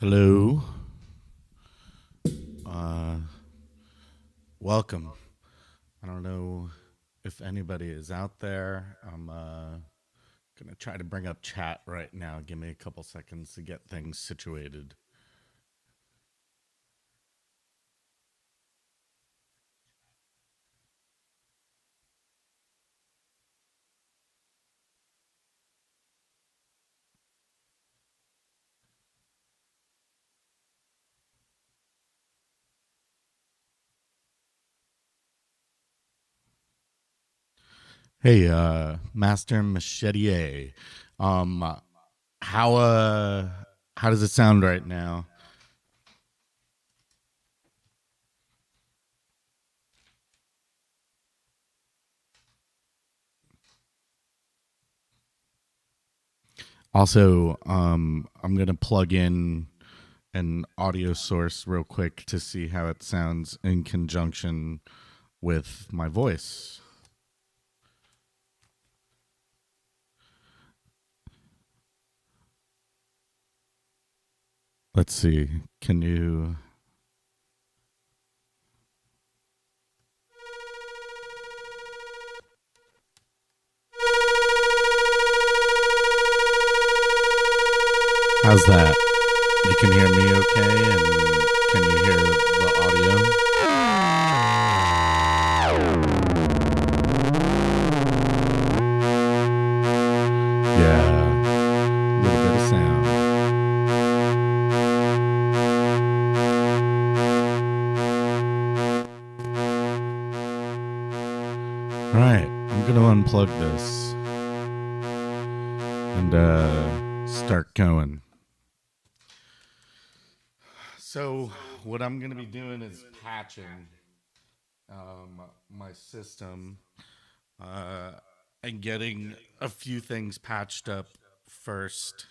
Hello. Uh, Welcome. I don't know if anybody is out there. I'm going to try to bring up chat right now. Give me a couple seconds to get things situated. Hey, Master Machetier. Um, how uh, how does it sound right now? Also, I'm gonna plug in an audio source real quick to see how it sounds in conjunction with my voice. Let's see. Can you? How's that? You can hear me okay, and can you hear the audio? Yeah, a little bit of sound. All right, I'm gonna unplug this and start going. So, what I'm gonna be doing is patching my system uh, and getting a few things patched up first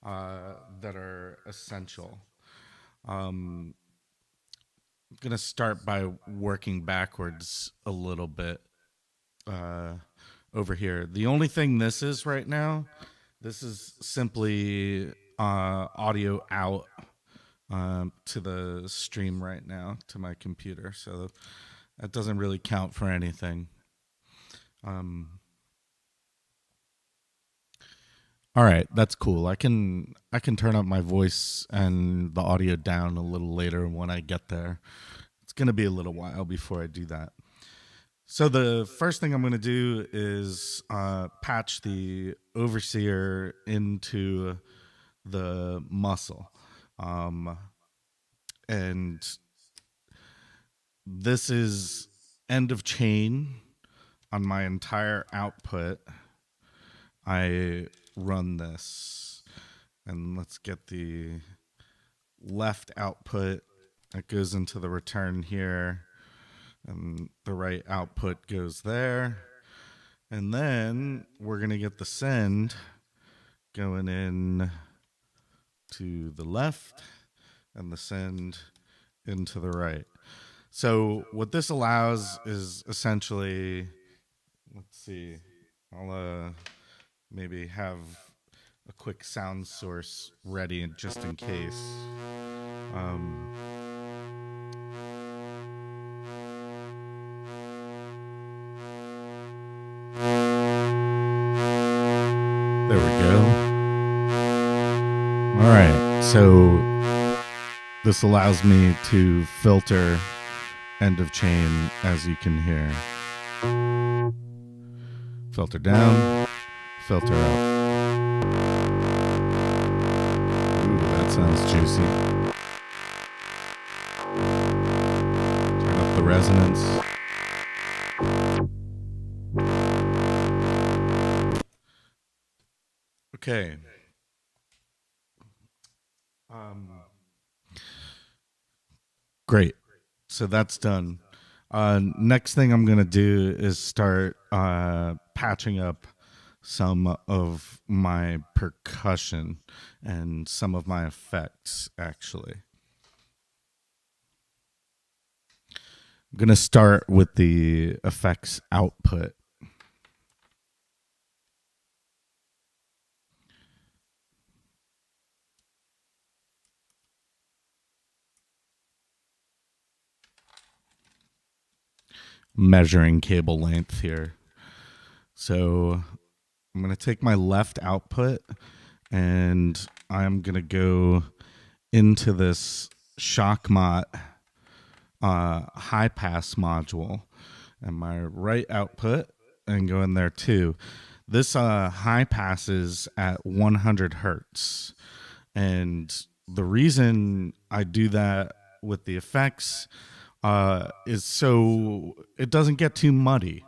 that are essential. I'm gonna start by working backwards a little bit uh, over here. The only thing this is right now, this is simply audio out to the stream right now to my computer, so that doesn't really count for anything. Um, all right, that's cool. I can turn up my voice and the audio down a little later when I get there. It's gonna be a little while before I do that. So the first thing I'm going to do is patch the overseer into the muscle, um, and this is end of chain on my entire output. I run this, and let's get the left output that goes into the return here, and the right output goes there. And then we're going to get the send going in to the left and the send into the right. So what this allows is essentially, let's see, I'll maybe have a quick sound source ready just in case. Um, there we go. All right, so this allows me to filter end of chain, as you can hear. Filter down, filter up. Ooh, that sounds juicy. Turn up the resonance. Okay. Great. So that's done. Next thing I'm going to do is start patching up some of my percussion and some of my effects, actually. I'm going to start with the effects output. measuring cable length here. So I'm going to take my left output and I'm going to go into this Shockmot high pass module and my right output and go in there too. This high passes at 100 hertz. And the reason I do that with the effects is so it doesn't get too muddy.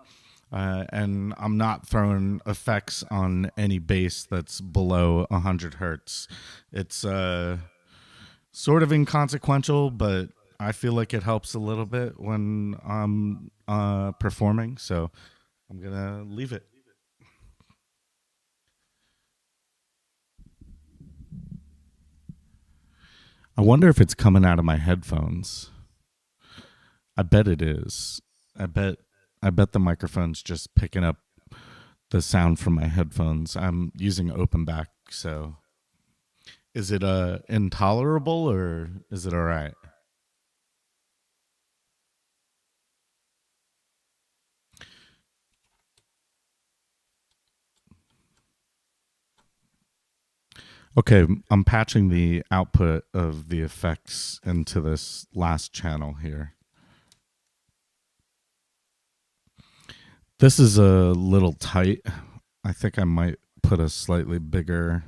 And I'm not throwing effects on any bass that's below 100 hertz. It's sort of inconsequential, but I feel like it helps a little bit when I'm performing. So I'm going to leave it. I wonder if it's coming out of my headphones. I bet it is. I bet the microphone's just picking up the sound from my headphones. I'm using open back, so is it intolerable or is it all right? Okay, I'm patching the output of the effects into this last channel here. This is a little tight. I think I might put a slightly bigger.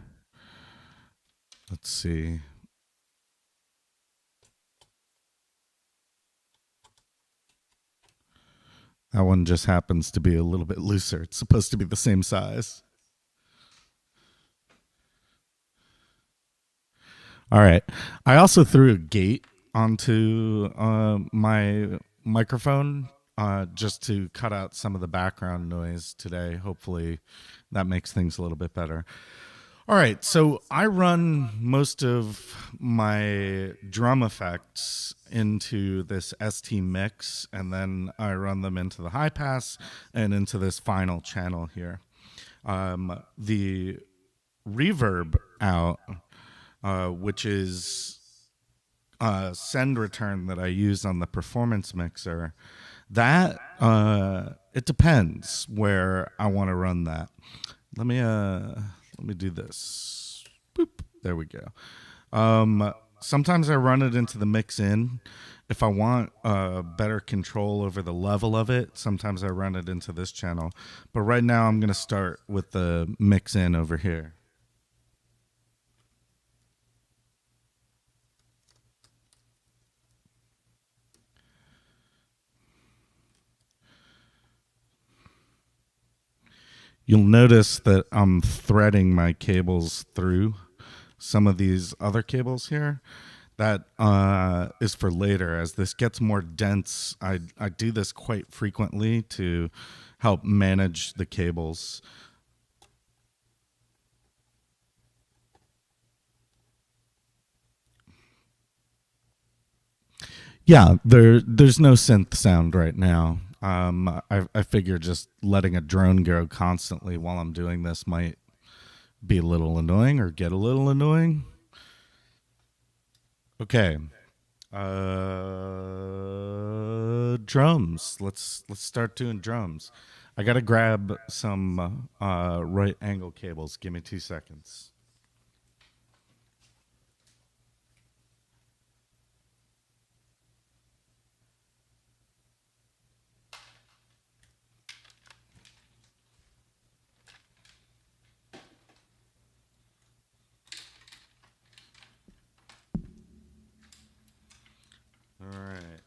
Let's see. That one just happens to be a little bit looser. It's supposed to be the same size. All right. I also threw a gate onto my microphone just to cut out some of the background noise today. Hopefully that makes things a little bit better. All right. So I run most of my drum effects into this ST mix, and then I run them into the high pass and into this final channel here. The reverb out, which is send return that I use on the performance mixer, that it depends where I want to run that. Let me do this. Boop. There we go. Sometimes I run it into the mix in. If I want better control over the level of it, sometimes I run it into this channel. But right now I'm going to start with the mix in over here. You'll notice that I'm threading my cables through some of these other cables here. That is for later. As this gets more dense, I do this quite frequently to help manage the cables. Yeah, there's no synth sound right now. I figure just letting a drone go constantly while I'm doing this might be a little annoying or get a little annoying. Okay. Drums. Let's start doing drums. I gotta grab some right angle cables. Give me 2 seconds. All right.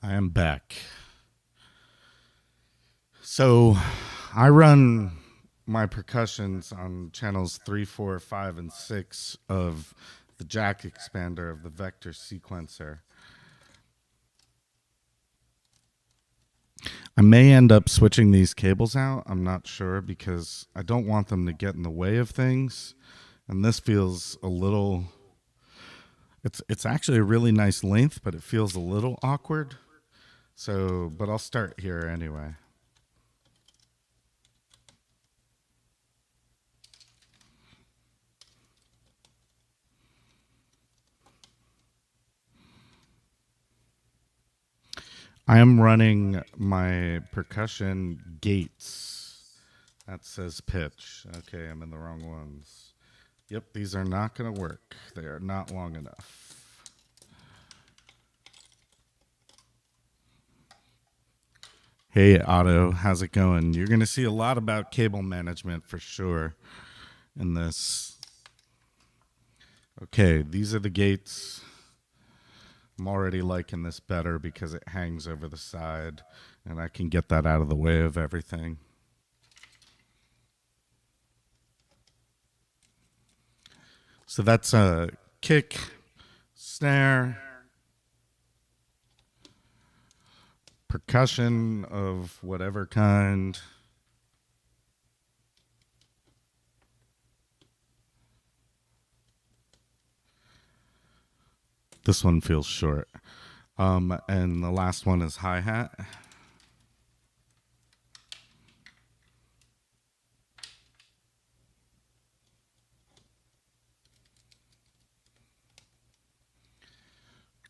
I am back. So I run my percussions on channels 3, 4, 5, and 6 of the jack expander of the vector sequencer. I may end up switching these cables out. I'm not sure because I don't want them to get in the way of things. And this feels a little, it's actually a really nice length, but it feels a little awkward. So, but I'll start here anyway. I am running my percussion gates. That says pitch. Okay, I'm in the wrong ones. Yep, these are not going to work. They are not long enough. Hey, Otto, how's it going? You're going to see a lot about cable management for sure in this. Okay, these are the gates. I'm already liking this better because it hangs over the side and I can get that out of the way of everything. So that's a kick, snare, percussion of whatever kind. This one feels short. And the last one is hi-hat.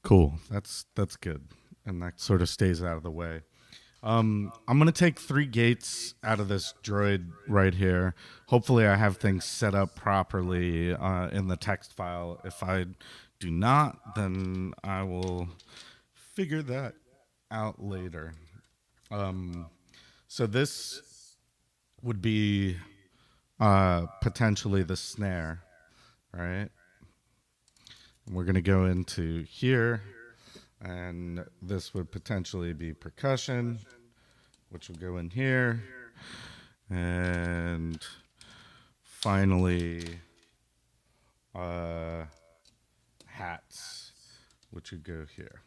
Cool. That's good. And that sort of stays out of the way. I'm going to take 3 gates out of this droid right here. Hopefully I have things set up properly in the text file. If I do not, then I will figure that out later. So this would be potentially the snare, right? And we're going to go into here, and this would potentially be percussion, which will go in here. And finally, hats, which would go here.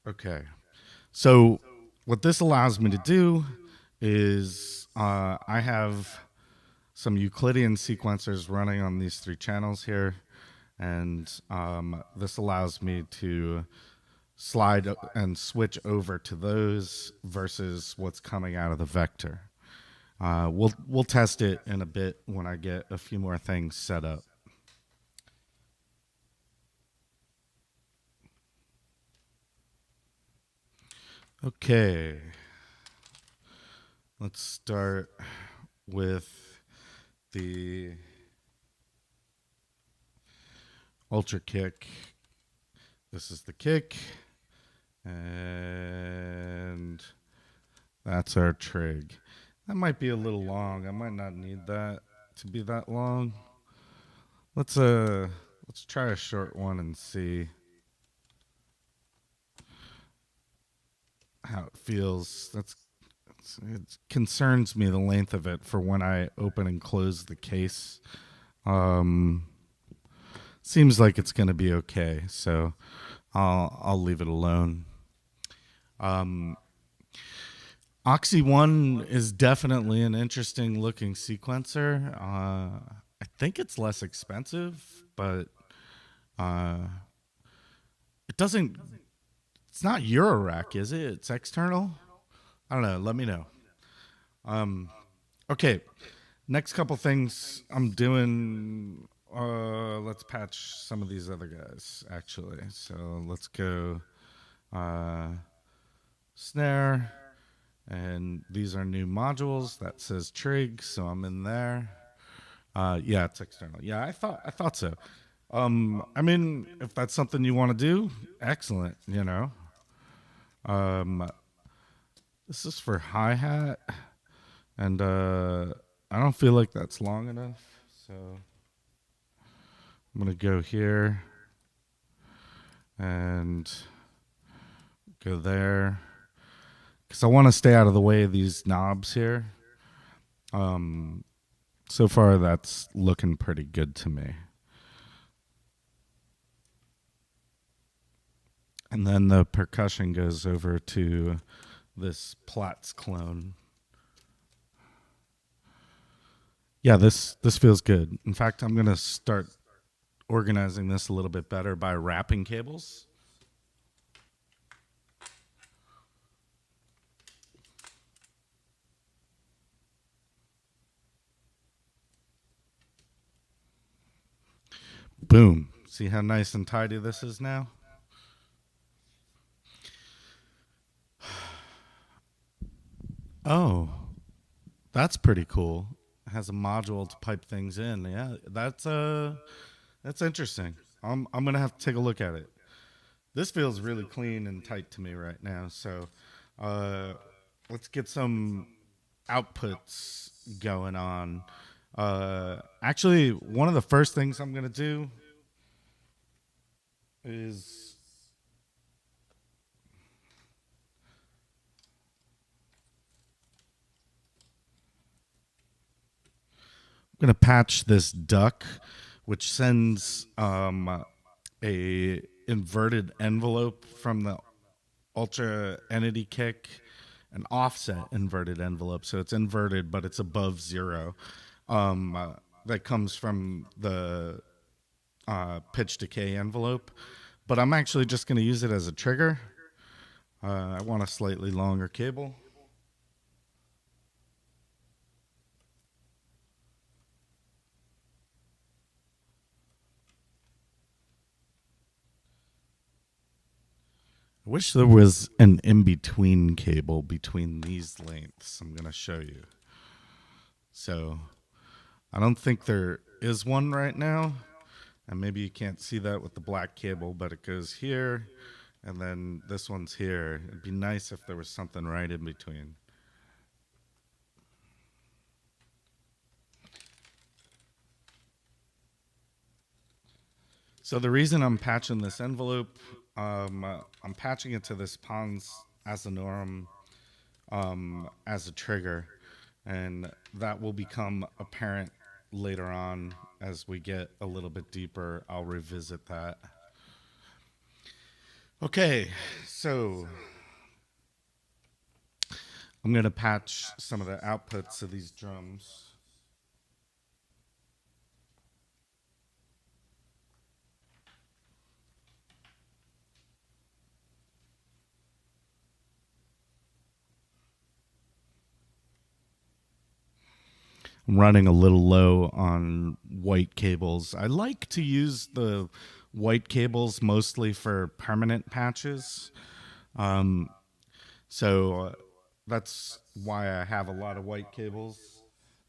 Okay. So what this allows me to do is I have some Euclidean sequencers running on these 3 channels here. And this allows me to slide and switch over to those versus what's coming out of the vector. We'll test it in a bit when I get a few more things set up. Okay, let's start with the ultra kick. This is the kick, and that's our trig. That might be a little long. I might not need that to be that long. Let's try a short one and see how it feels. It concerns me, the length of it, for when I open and close the case. Seems like it's going to be okay, so I'll leave it alone. Oxy 1 is definitely an interesting looking sequencer. I think it's less expensive, but it doesn't. It's not Eurorack, is it? It's external. I don't know. Let me know. Okay. Next couple things I'm doing. Let's patch some of these other guys, actually. So let's go snare. And these are new modules. That says trig, so I'm in there. Yeah, it's external. Yeah, I thought so. I mean, if that's something you want to do, excellent, you know. This is for hi-hat, and I don't feel like that's long enough, so I'm going to go here and go there, because I want to stay out of the way of these knobs here. So far, that's looking pretty good to me. And then the percussion goes over to this Platts clone. Yeah, this feels good. In fact, I'm going to start organizing this a little bit better by wrapping cables. Boom. See how nice and tidy this is now? Oh, that's pretty cool. It has a module to pipe things in. Yeah, that's interesting. I'm gonna have to take a look at it. This feels really clean and tight to me right now. So, uh, let's get some outputs going on. Actually, one of the first things I'm gonna do is I'm gonna patch this duck, which sends a inverted envelope from the Ultra Entity Kick, an offset inverted envelope. So it's inverted, but it's above zero. That comes from the pitch decay envelope. But I'm actually just going to use it as a trigger. I want a slightly longer cable. I wish there was an in between cable between these lengths. I'm going to show you. So I don't think there is one right now. And maybe you can't see that with the black cable, but it goes here, and then this one's here. It'd be nice if there was something right in between. So the reason I'm patching this envelope, I'm patching it to this Pons Asinorum as a trigger, and that will become apparent later on as we get a little bit deeper. I'll revisit that. Okay, so I'm going to patch some of the outputs of these drums. I'm running a little low on white cables. I like to use the white cables mostly for permanent patches. Um, so that's why I have a lot of white cables.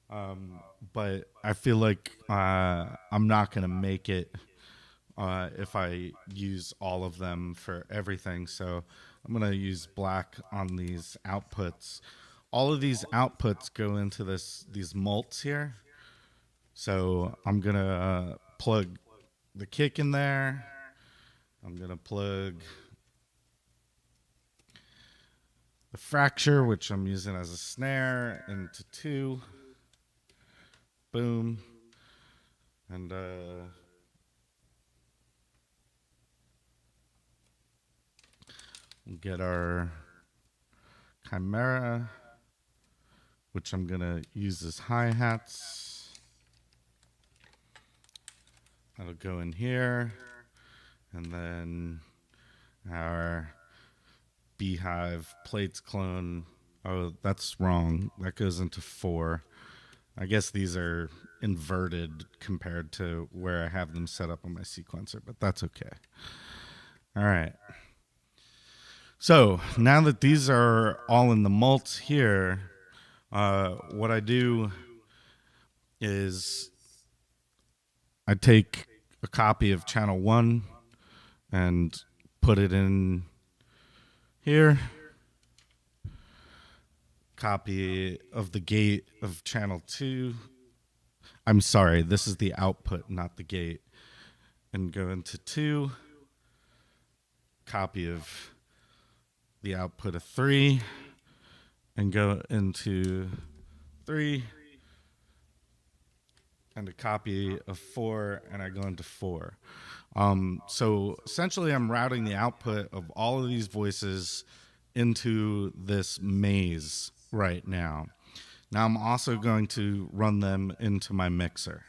But I feel like I'm not going to make it if I use all of them for everything. So I'm going to use black on these outputs. All of these outputs go into these mults here. So I'm going to plug the kick in there. I'm going to plug the fracture, which I'm using as a snare, into two. Boom. And we'll get our Chimera, which I'm going to use as hi-hats. That'll go in here. And then our beehive plates clone. Oh, that's wrong. That goes into 4. I guess these are inverted compared to where I have them set up on my sequencer, but that's okay. All right. So now that these are all in the mults here, what I do is I take a copy of channel 1 and put it in here. Copy of the gate of channel 2. I'm sorry, this is the output, not the gate. And go into 2. Copy of the output of 3. And go into 3. And a copy of 4, and I go into 4. So essentially, I'm routing the output of all of these voices into this maze right now. Now I'm also going to run them into my mixer.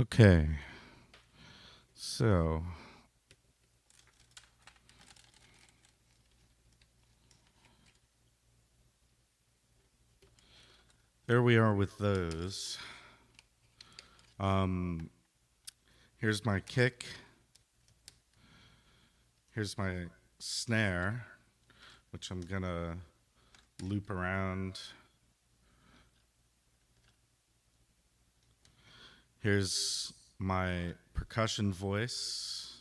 Okay. So there we are with those. Here's my kick. Here's my snare, which I'm gonna loop around. Here's my percussion voice.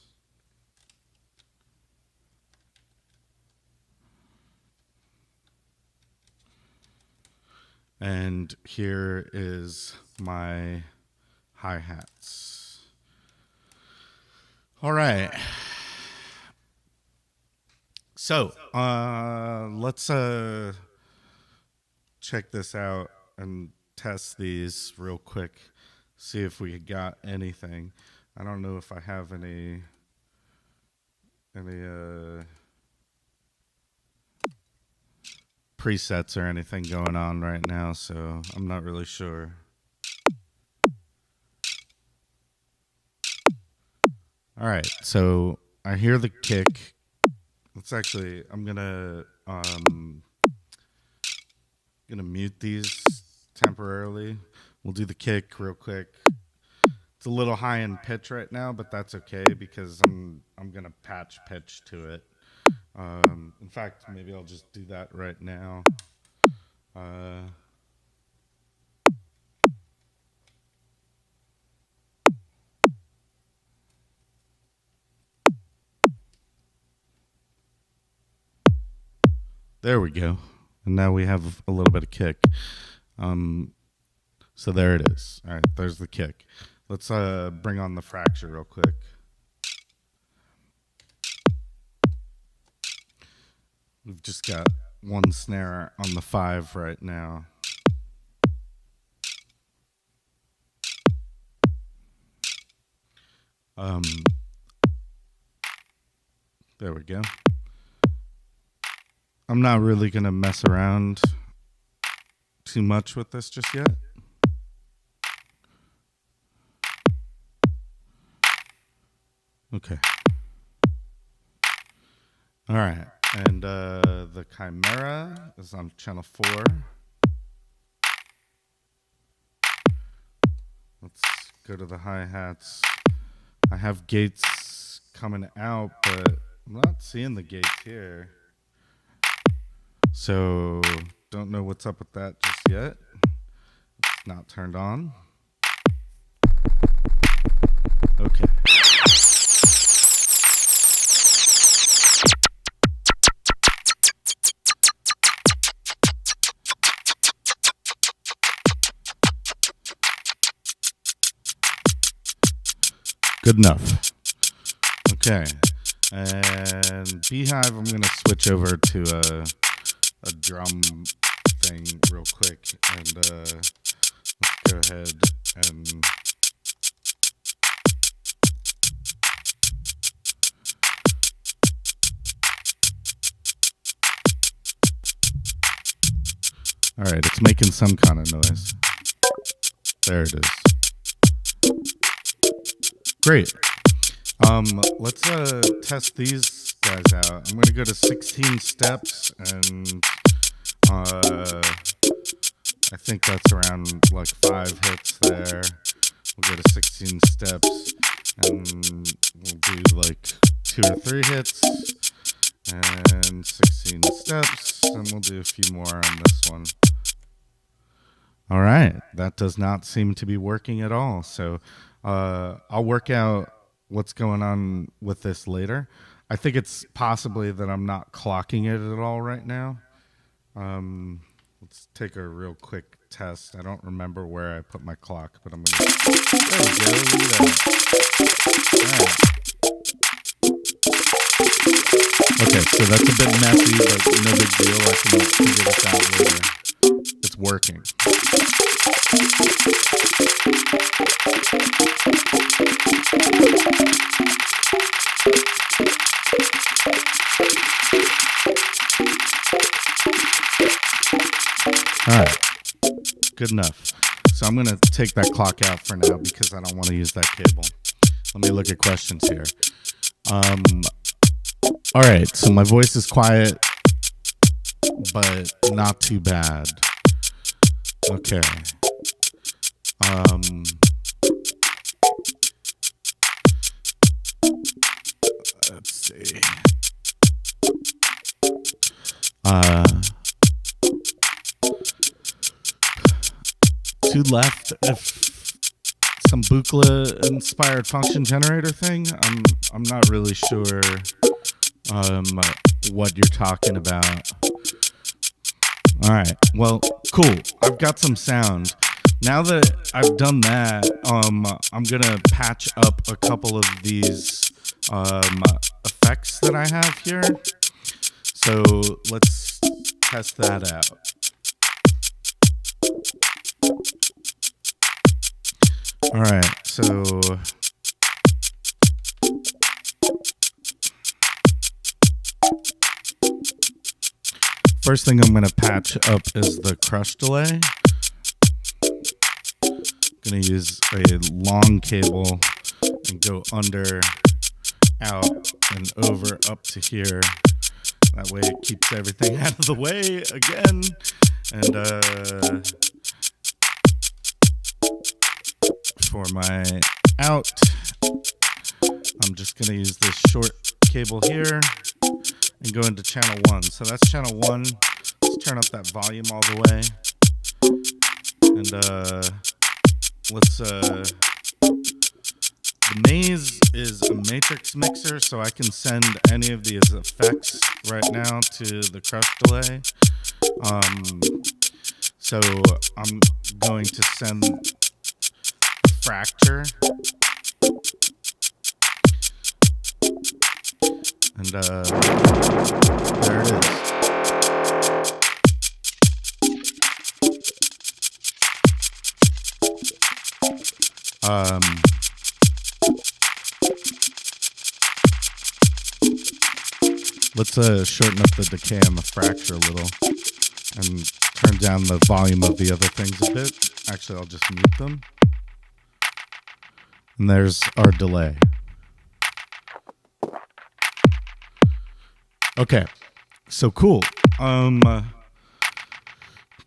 And here is my hi-hats. All right. So let's check this out and test these real quick. See if we got anything. I don't know if I have any presets or anything going on right now, so I'm not really sure. All right, so I hear the kick. Let's actually, I'm gonna mute these temporarily. We'll do the kick real quick. It's a little high in pitch right now, but that's okay because I'm gonna patch pitch to it. In fact, maybe I'll just do that right now. There we go. And now we have a little bit of kick. So there it is. All right, there's the kick. Let's bring on the fracture real quick. We've just got one snare on the 5 right now. There we go. I'm not really going to mess around too much with this just yet. Okay. All right. And the Chimera is on channel 4. Let's go to the hi-hats. I have gates coming out, but I'm not seeing the gates here. So don't know what's up with that just yet. It's not turned on. Okay. Good enough. Okay. And Beehive, I'm going to switch over to a drum thing real quick. And let's go ahead and... All right, it's making some kind of noise. There it is. Great. Let's test these guys out. I'm going to go to 16 steps, and I think that's around like 5 hits there. We'll go to 16 steps, and we'll do like 2 or 3 hits, and 16 steps, and we'll do a few more on this one. All right, that does not seem to be working at all. So I'll work out what's going on with this later. I think it's possibly that I'm not clocking it at all right now. Let's take a real quick test. I don't remember where I put my clock, but I'm going to... There we go. Look at that. All right. Okay, so that's a bit messy, but no big deal. I can figure this out later. It's working. All right, good enough. So I'm going to take that clock out for now because I don't want to use that cable. Let me look at questions here. All right, so my voice is quiet, but not too bad. Okay. Let's see. To left, if some Buchla inspired function generator thing. I'm not really sure what you're talking about. All right, well, cool. I've got some sound. Now that I've done that, I'm gonna patch up a couple of these effects that I have here. So let's test that out. All right, so first thing I'm going to patch up is the crush delay. I'm going to use a long cable and go under, out, and over up to here. That way it keeps everything out of the way again. And for my out, I'm just going to use this short cable here and go into channel 1. So that's channel 1. Let's turn up that volume all the way. And let's the maze is a matrix mixer, so I can send any of these effects right now to the crush delay. So I'm going to send fracture, and there it is. Let's shorten up the decay on the fracture a little and turn down the volume of the other things a bit. Actually, I'll just mute them. And there's our delay. Okay, so cool.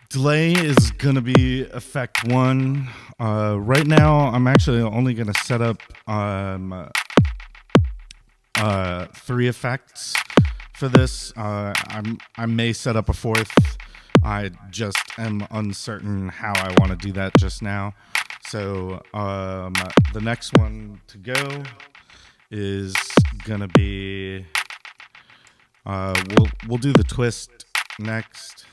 Delay is gonna be effect 1. Right now, I'm actually only gonna set up 3 effects for this. I may set up a 4th. I just am uncertain how I want to do that just now. So the next one to go is gonna be we'll do the twist next.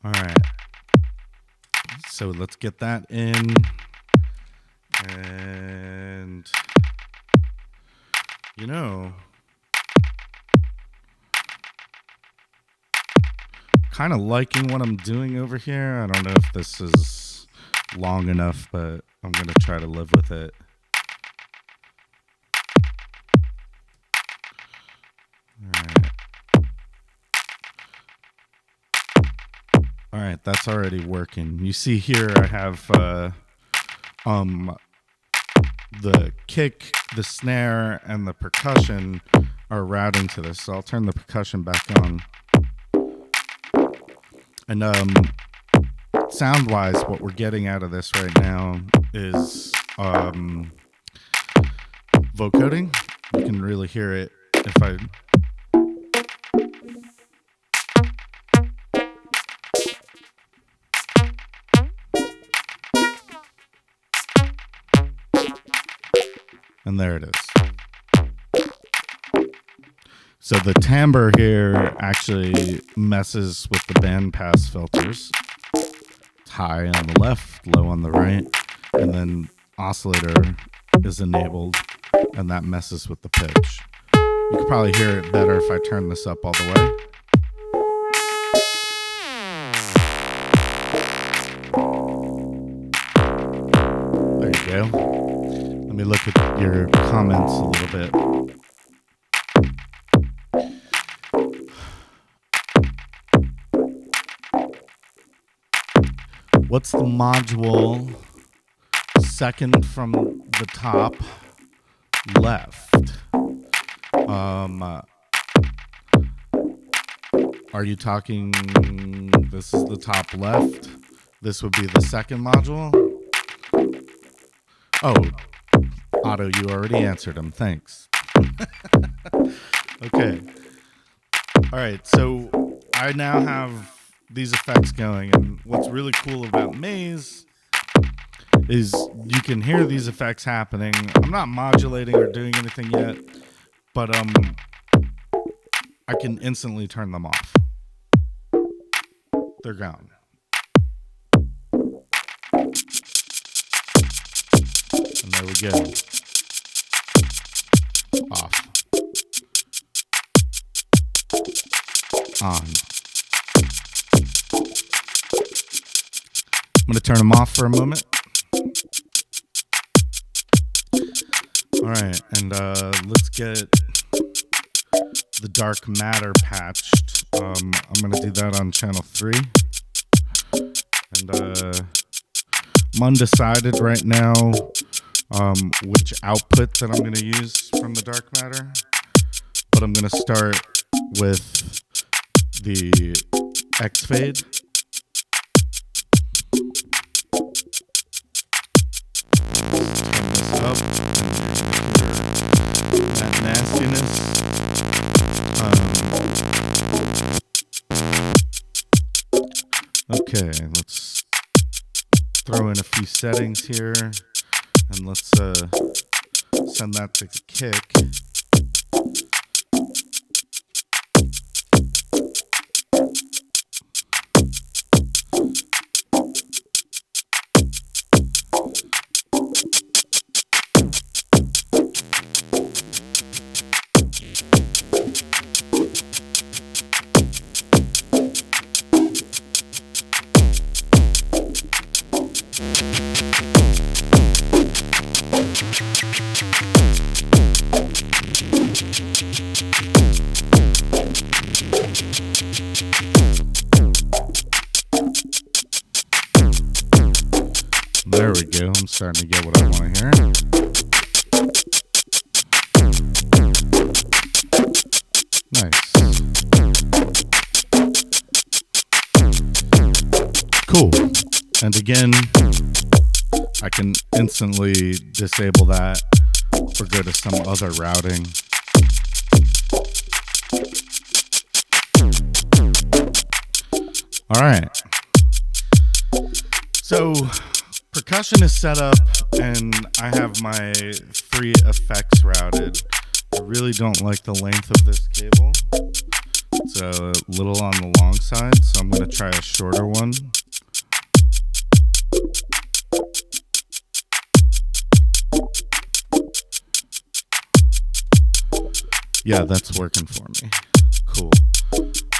All right. So let's get that in, and you know, kind of liking what I'm doing over here. I don't know if this is long enough, but I'm going to try to live with it. All right, that's already working. You see here I have the kick, the snare, and the percussion are routing to this. So I'll turn the percussion back on. And sound-wise, what we're getting out of this right now is vocoding. You can really hear it if I... And there it is. So the timbre here actually messes with the bandpass filters. It's high on the left, low on the right, and then oscillator is enabled, and that messes with the pitch. You could probably hear it better if I turn this up all the way. There you go. Let me look at your comments a little bit. What's the module second from the top left? Are you talking, this is the top left? This would be the second module? Oh, Otto, you already answered him. Thanks. Okay. All right, so I now have these effects going, and what's really cool about Maze is you can hear these effects happening. I'm not modulating or doing anything yet, but I can instantly turn them off. They're gone. And there we go. Off. On. I'm going to turn them off for a moment. All right, and let's get the dark matter patched. I'm going to do that on channel 3. And I'm undecided right now which output that I'm going to use from the dark matter. But I'm going to start with the X fade. Turn this up and hear that nastiness. Okay, let's throw in a few settings here, and let's send that to kick. There we go. I'm starting to get what I want to hear. Nice. Cool. And again, I can instantly disable that or go to some other routing. All right. So percussion is set up and I have my 3 effects routed. I really don't like the length of this cable. It's a little on the long side, so I'm going to try a shorter one. Yeah, that's working for me. Cool.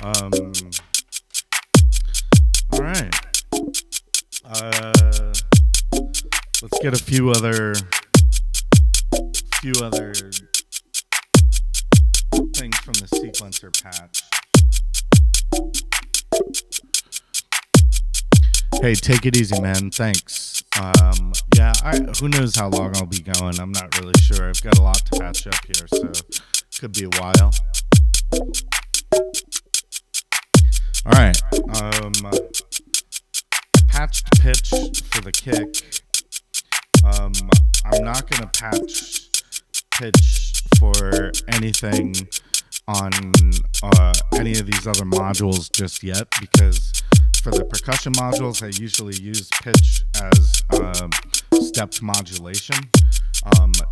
All right. Let's get a few other things from the sequencer patch. Hey, take it easy, man. Thanks. Yeah, who knows how long I'll be going. I'm not really sure. I've got a lot to patch up here, so could be a while. All right. I patched pitch for the kick. I'm not going to patch pitch for anything on any of these other modules just yet, because for the percussion modules, I usually use pitch as stepped modulation,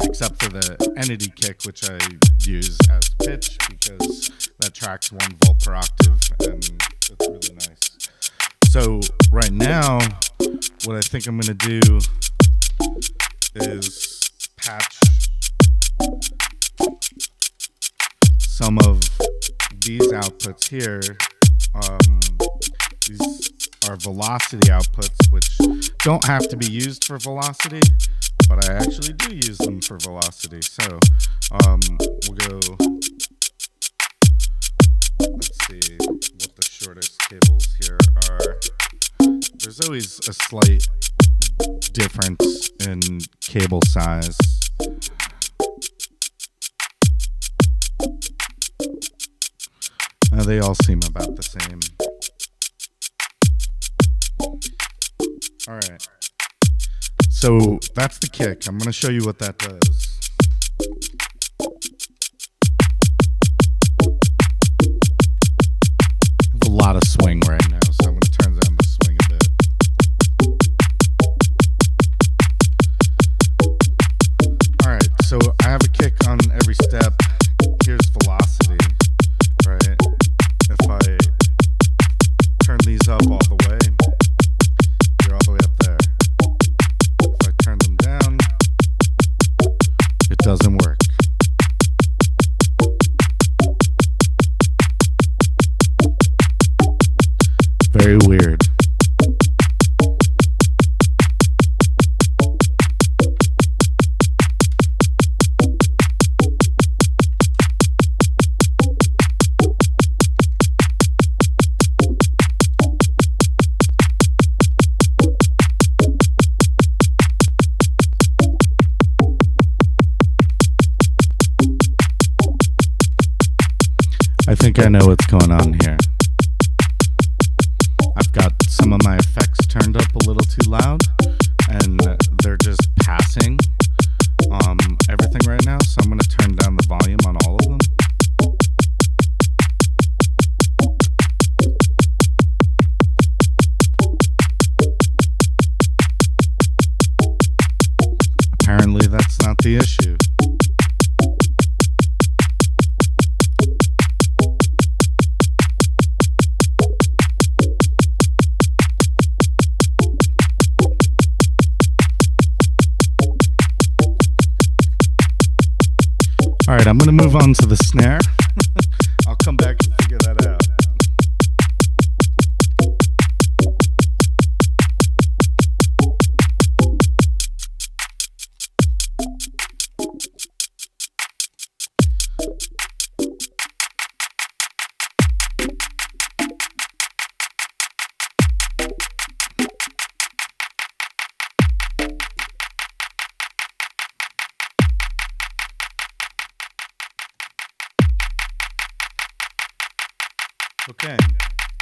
except for the entity kick, which I use as pitch because that tracks 1 volt per octave, and it's really nice. So right now, what I think I'm going to do is patch some of these outputs here. These are velocity outputs, which don't have to be used for velocity, but I actually do use them for velocity. So we'll go, let's see what the shortest cables here are. There's always a slight difference in cable size. They all seem about the same. All right. So that's the kick. I'm going to show you what that does. I have a lot of swing right now, so I'm going to turn down the swing a bit. All right. So I have a kick on every step. Here's velocity, right? If I turn these up all the way, you're all the way up there. If I turn them down, it doesn't work. Very weird. I think I know what's going on here. I've got some of my effects turned up a little too loud, and they're just passing everything right now, so I'm going to turn down the volume on all of them. Apparently that's not the issue. All right, I'm going to move on to the snare. I'll come back and figure that out. Okay,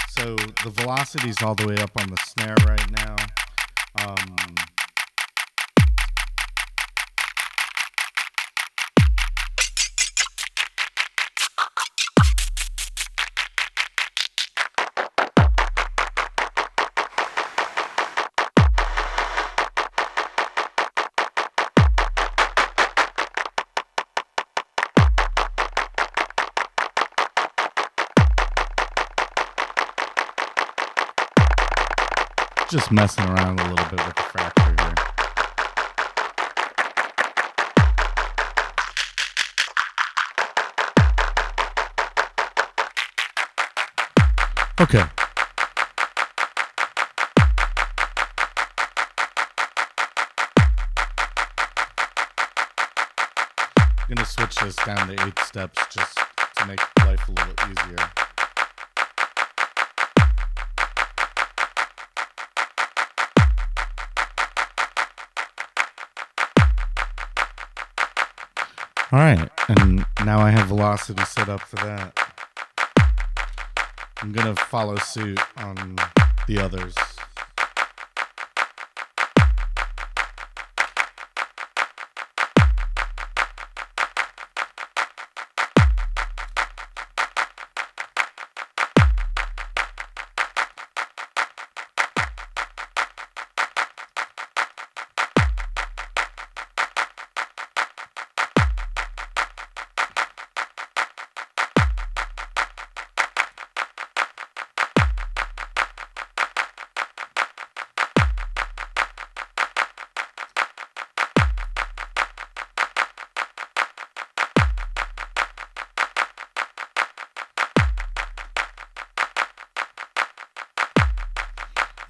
so the velocity's all the way up on the snare right now. Just messing around a little bit with the fracture here. Okay. I'm going to switch this down to 8 steps just to make life a little easier. All right, and now I have velocity set up for that. I'm going to follow suit on the others.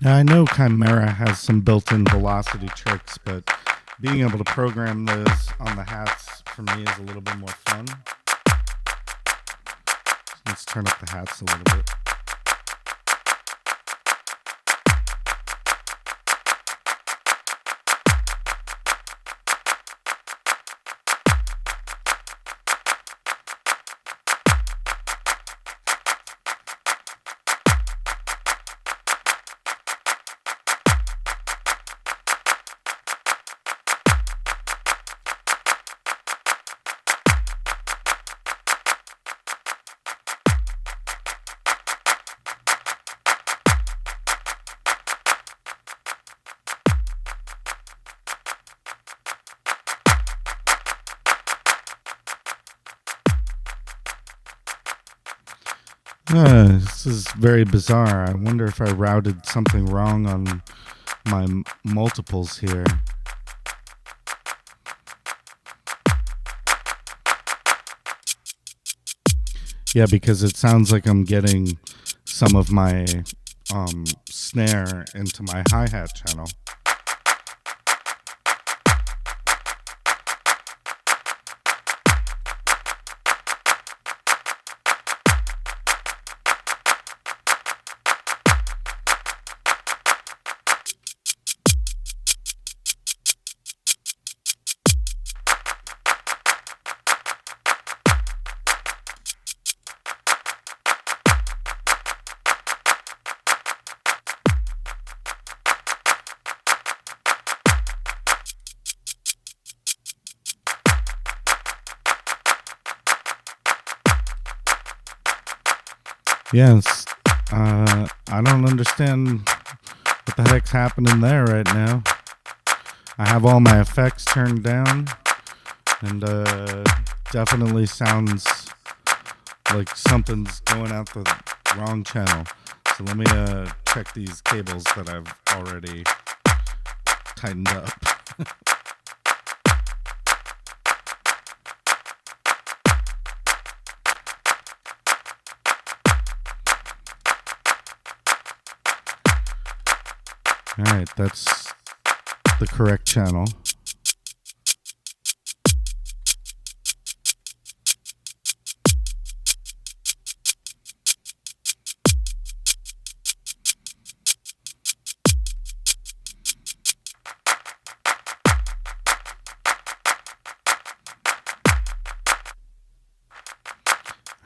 Now, I know Chimera has some built-in velocity tricks, but being able to program those on the hats for me is a little bit more fun. Let's turn up the hats a little bit. This is very bizarre. I wonder if I routed something wrong on my multiples here. Yeah, because it sounds like I'm getting some of my snare into my hi-hat channel. Yes, I don't understand what the heck's happening there right now. I have all my effects turned down, and definitely sounds like something's going out the wrong channel. So let me check these cables that I've already tightened up. All right, that's the correct channel.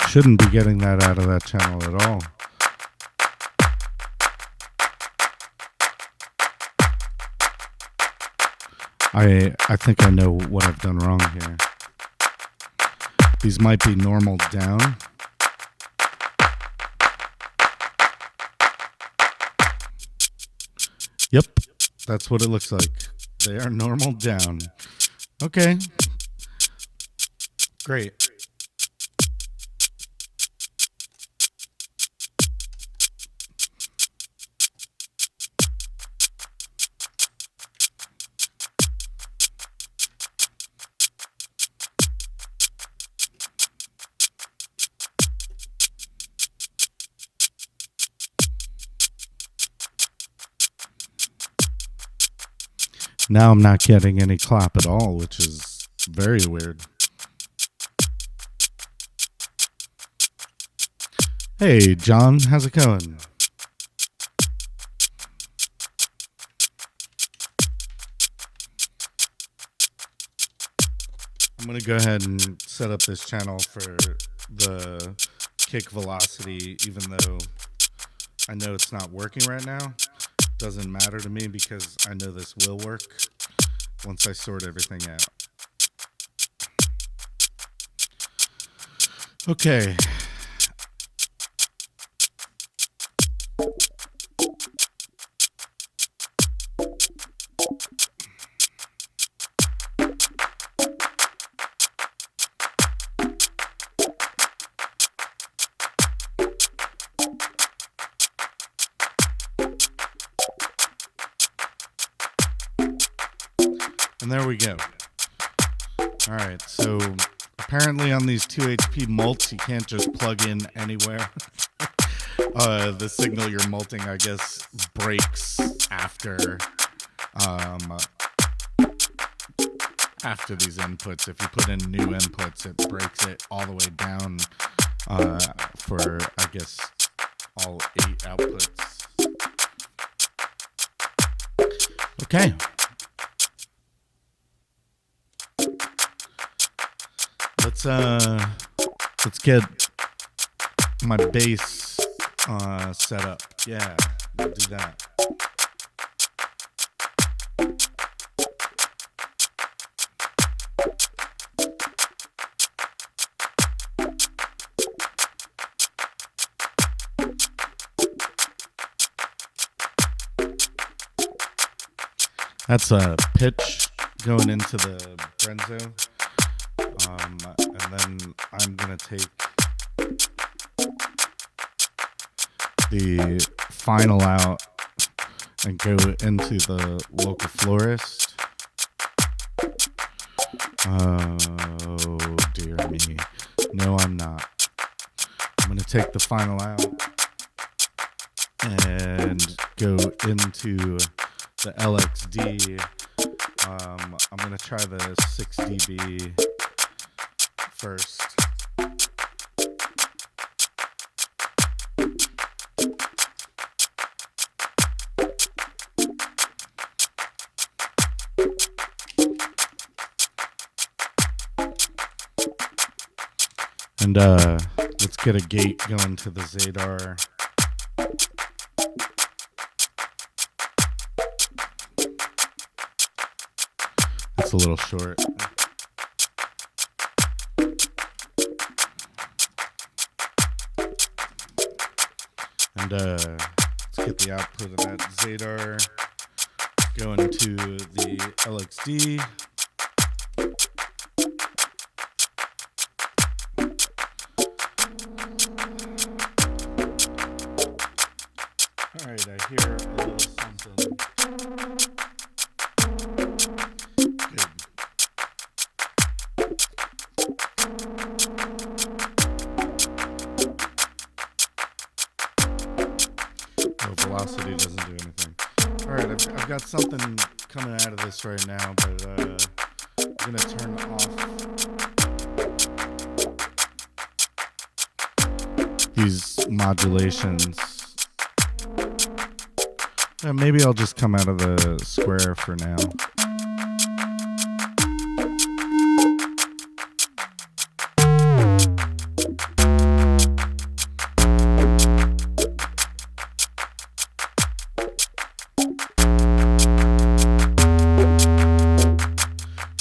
Shouldn't be getting that out of that channel at all. I think I know what I've done wrong here. These might be normal down. Yep, that's what it looks like. They are normal down. Okay. Great. Now I'm not getting any clap at all, which is very weird. Hey, John, how's it going? I'm going to go ahead and set up this channel for the kick velocity, even though I know it's not working right now. Doesn't matter to me because I know this will work once I sort everything out. Okay. And there we go. All right, so apparently on these 2 HP mults, you can't just plug in anywhere. The signal you're multing, I guess, breaks after these inputs. If you put in new inputs, it breaks it all the way down for, I guess, all 8 outputs. Okay. Let's get my bass set up. Yeah, we'll do that. That's a pitch going into the Brenzo. And then I'm going to take the final out and go into the local florist. Oh, dear me. No, I'm not. I'm going to take the final out and go into the LXD. I'm going to try the 6 dB first. And let's get a gate going to the Zadar. It's a little short. And let's get the output of that Zadar going to the LXD. Alright, I hear a little something. Good. No, velocity doesn't do anything. Alright, I've got something coming out of this right now, but I'm going to turn off these modulations. Maybe I'll just come out of the square for now.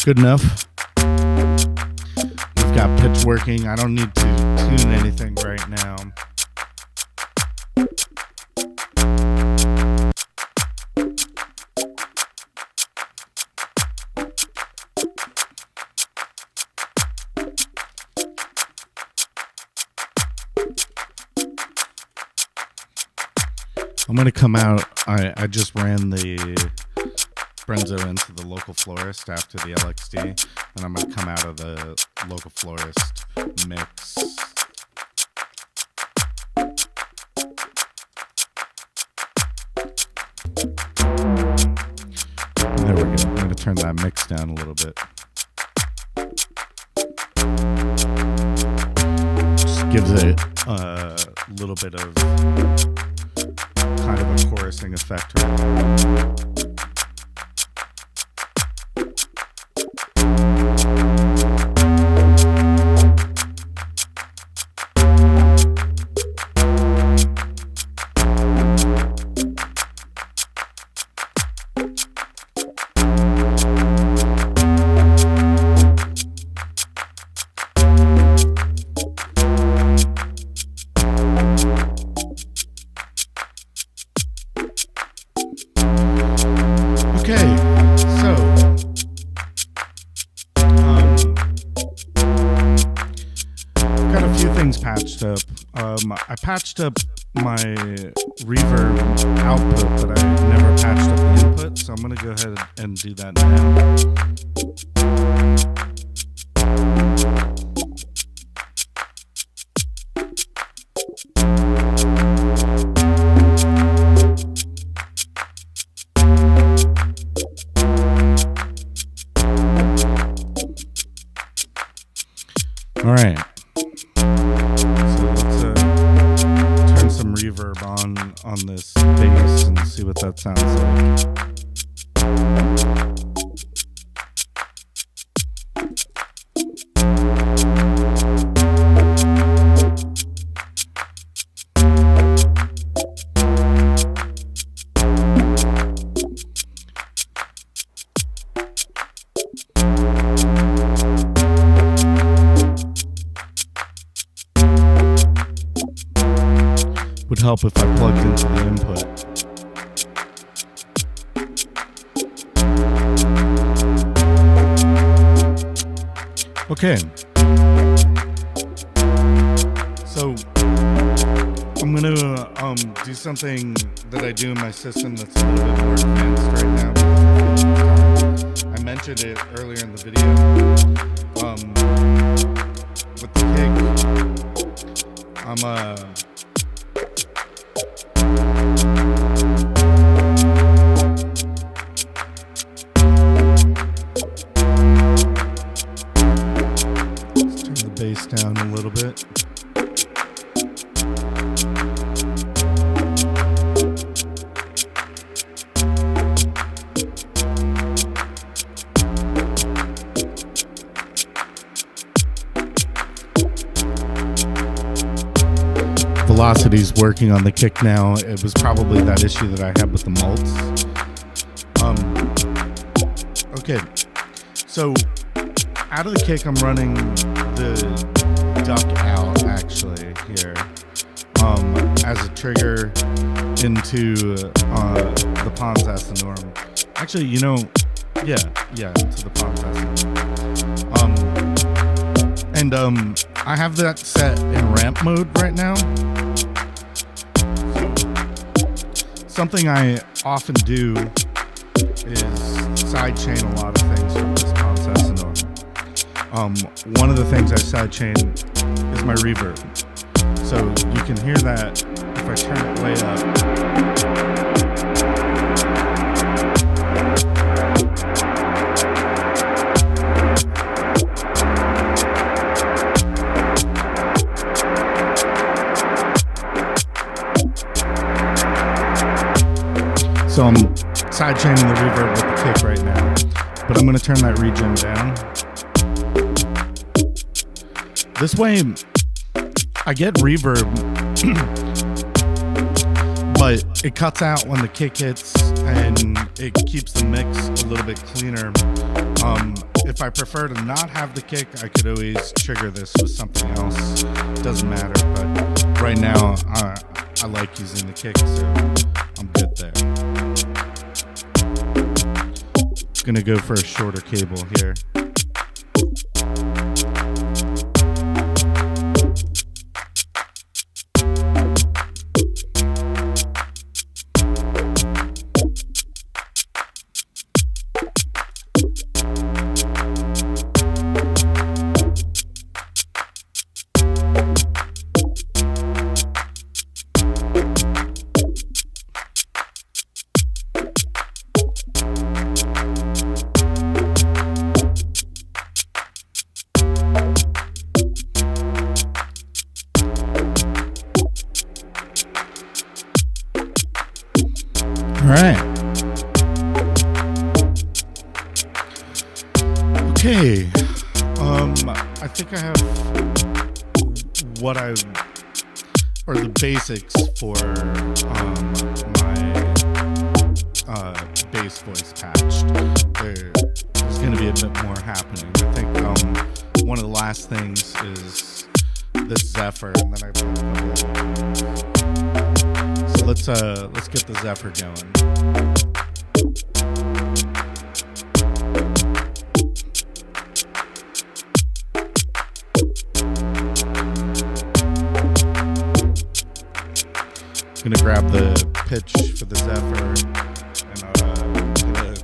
Good enough. We've got pitch working. I don't need to tune anything right now. I'm going to come out. I just ran the Brenzo into the local florist after the LXD, and I'm going to come out of the local florist mix. There we go. I'm going to turn that mix down a little bit. Just gives it a little bit of kind of a chorusing effect. Patched up. I patched up my reverb output, but I never patched up the input, so I'm going to go ahead and do that now. All right. Reverb on this bass and see what that sounds like. Would help if I plugged into the input. Okay. So I'm gonna do something that I do in my system that's a little bit more advanced right now. I mentioned it earlier in the video. With the kick, I'm let's turn the bass down a little bit. Velocity's working on the kick now. It was probably that issue that I had with the mults. Okay, so out of the kick, I'm running the duck out actually here as a trigger into the Pons Norm. Actually, you know, yeah, to the Pons Norm. And I have that set in ramp mode right now. Something I often do is sidechain a lot of things from this processor. One of the things I sidechain is my reverb. So you can hear that if I turn it way up. So I'm sidechaining the reverb with the kick right now, but I'm going to turn that regen down. This way, I get reverb, but it cuts out when the kick hits, and it keeps the mix a little bit cleaner. If I prefer to not have the kick, I could always trigger this with something else. Doesn't matter, but right now, I like using the kick, so I'm good there. Gonna go for a shorter cable here. All right. Okay. I think I have or the basics for my bass voice patch. There's going to be a bit more happening. I think one of the last things is this Zephyr, and then I play so let's get the Zephyr going. I'm gonna grab the pitch for the Zephyr, and I'm gonna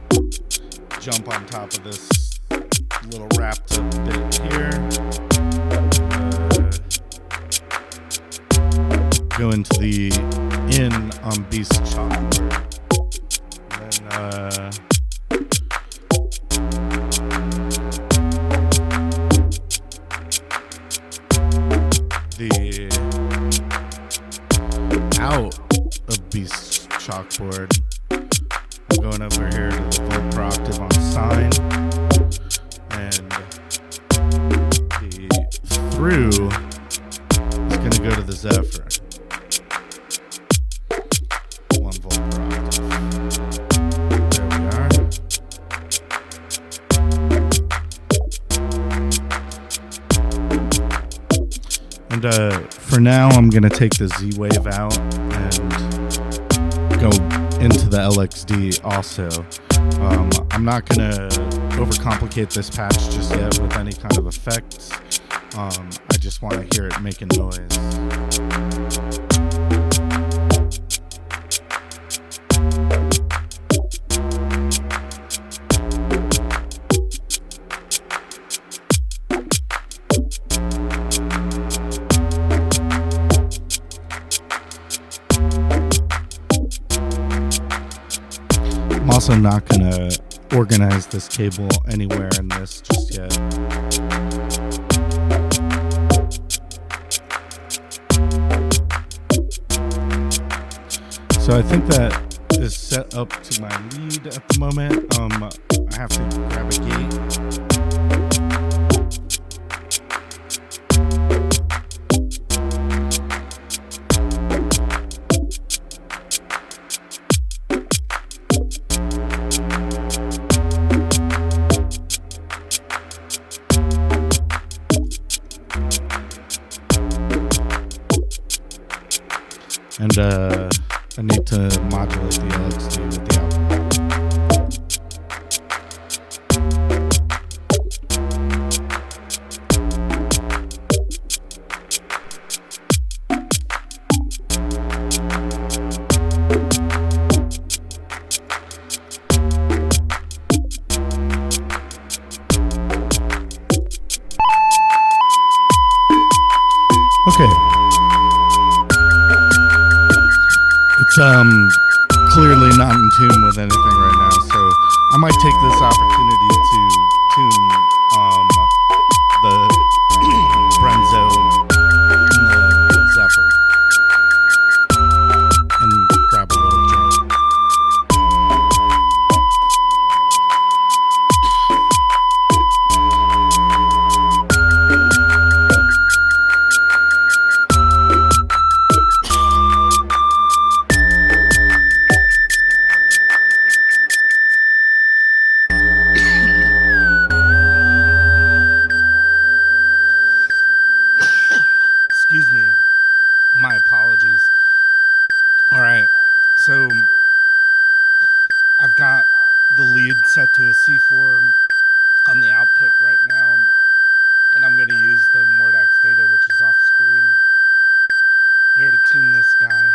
jump on top of this little wrapped up bit here. Go into the Beast Chalkboard. And then the out of Beast Chalkboard, I'm going over here to the full per octave on sine, and the through is going to go to the Zephyr. 1 volt per octave. There we are. And for now, I'm going to take the Z-Wave out and go into the LXD also. I'm not going to overcomplicate this patch just yet with any kind of effects. I just want to hear it making noise. also not going to organize this cable anywhere in this just yet. So I think that is set up to my lead at the moment. I have to grab a gate. And I need to modulate the LXD with the output. Okay. It's clearly not in tune with anything right now, so I might take this opportunity to tune the Brenzo and the Zephyr and grab a little drink. Excuse me. My apologies. All right. So I've got the lead set to a C4 on the output right now, and I'm going to use the Mordax data, which is off screen, here to tune this guy.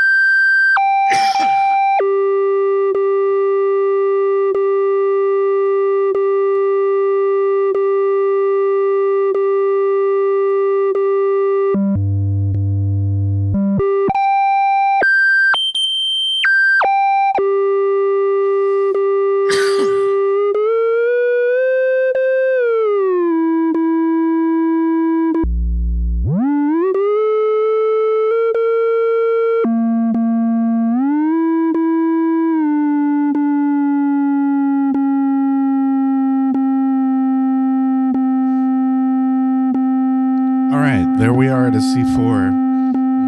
There we are at a C4.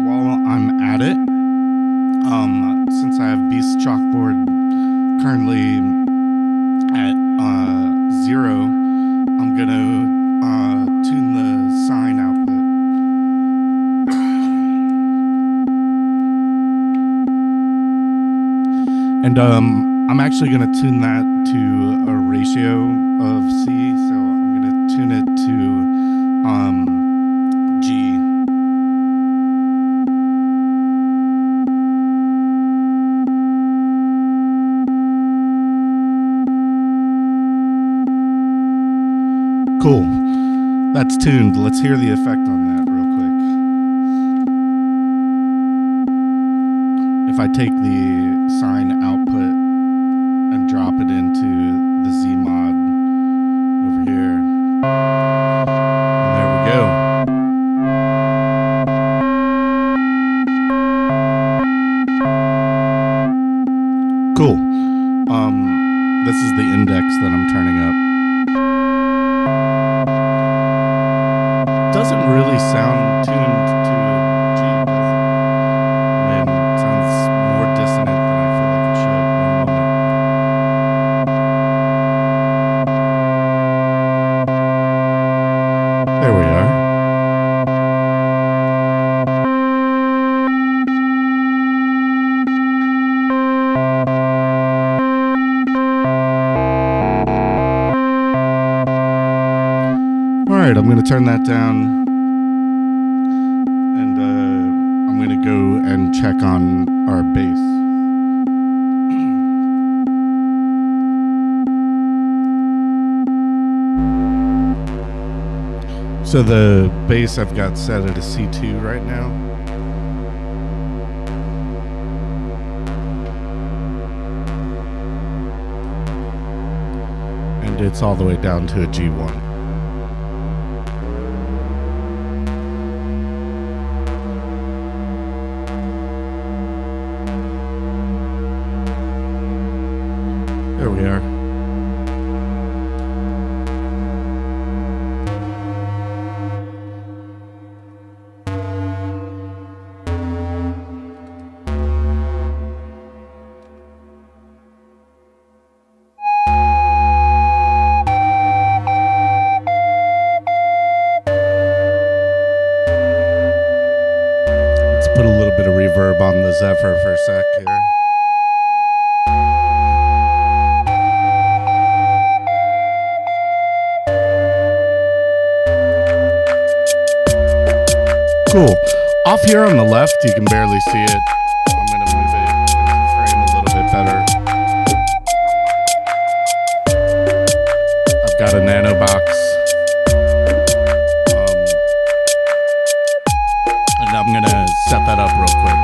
While I'm at it, since I have Beast Chalkboard currently at 0, I'm gonna tune the sine output. And I'm actually gonna tune that to a ratio of C, so I'm gonna tune it to G. Cool. That's tuned. Let's hear the effect on that real quick. If I take the sine output and drop it into the Z mod over here. And there we go. Cool. This is the index that I'm turning up. Doesn't really sound tuned to a G, does it? I mean, it sounds more dissonant than I feel like it should. One moment. There we are. Alright, I'm going to turn that down, and I'm going to go and check on our bass. So the bass I've got set at a C2 right now. it's all the way down to a G1. There we are. Put a little bit of reverb on the Zephyr for a sec here. Cool. Off here on the left, you can barely see it. I'm going to move it into frame a little bit better. I've got a nano box. And I'm going to set that up real quick.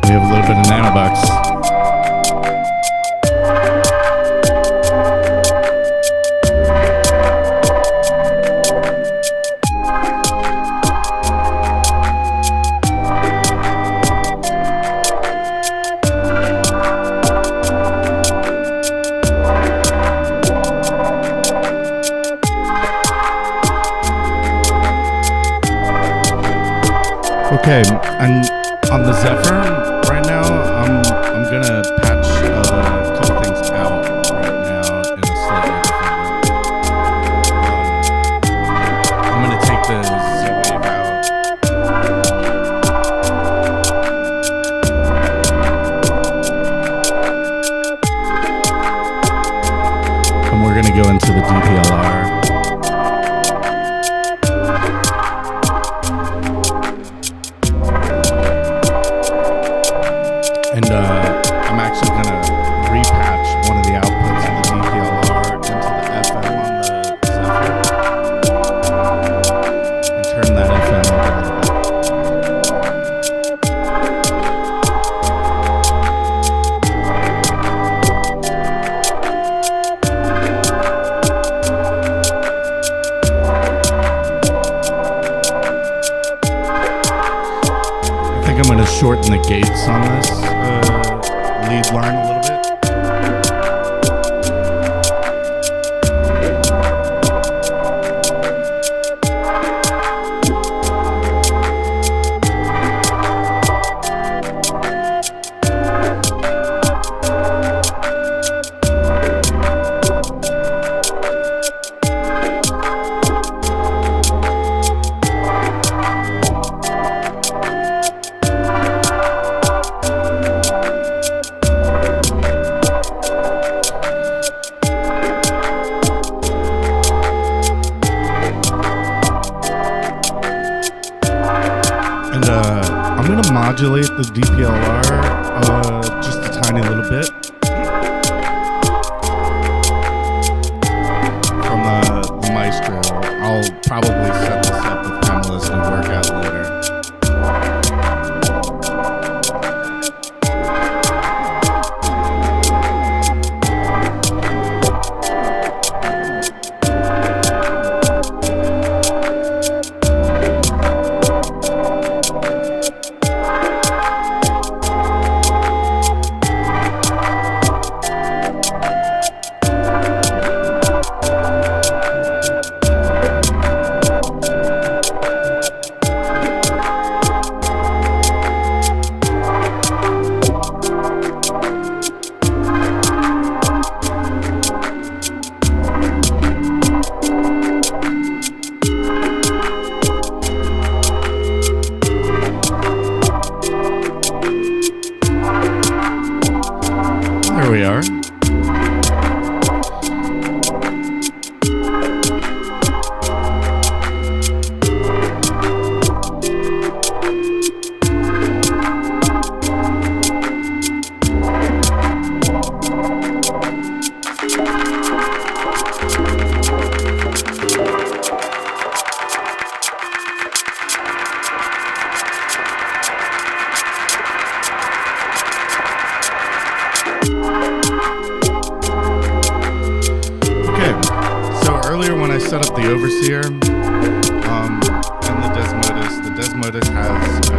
We have a little bit of nanobucks. Okay, and on the Zephyr, right now, I'm gonna patch a couple things out right now in a slightly different way. I'm gonna take the Z-Wave out. And we're gonna go into the DPLR. And I'm actually going to repatch one of the outputs of the DPLR into the FM on the Zephyr and turn that FM up a little bit. I think I'm going to shorten the gates on this lead line a little bit. I'm going to modulate the DPLR just a tiny little bit from the Maestro. I'll probably set this up with Pamela's new workout later. earlier when I set up the overseer and the Desmodus has a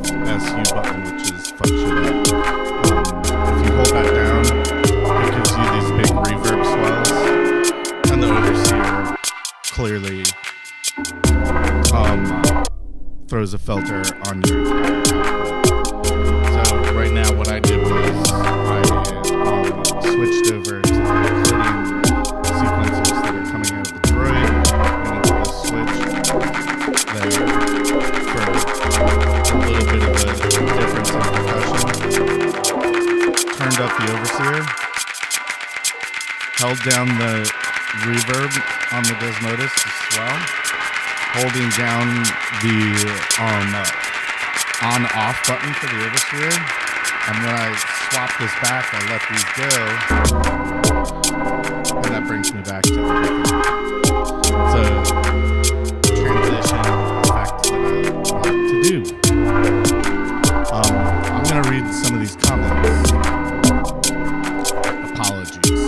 FSU button, which is fuck shit up. If you hold that down, it gives you these big reverb swells, and the overseer clearly throws a filter on your entire output. So right now what I did was I switched over to the Euclidean sequencers that are coming out of the droid and into the switch there for a little bit of a difference in percussion. Turned up the overseer, held down the reverb on the Desmodus as well, holding down the on-off button for the overseer, and when I swap this back, I let these go, and that brings me back to everything. It's a transition effect that I like to do. I'm going to read some of these comments. Apologies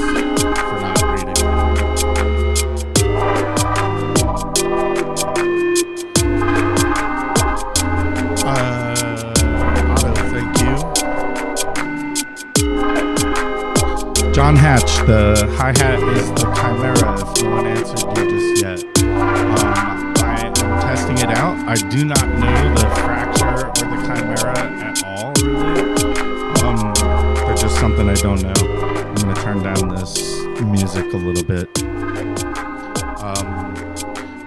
for not reading. Otto, thank you. John Hatch, the hi-hat is the Chimera, if no one answered you just yet. I am testing it out. I do not know the fracture or the Chimera at all, really. They're just something I don't know. I'm going to turn down this music a little bit.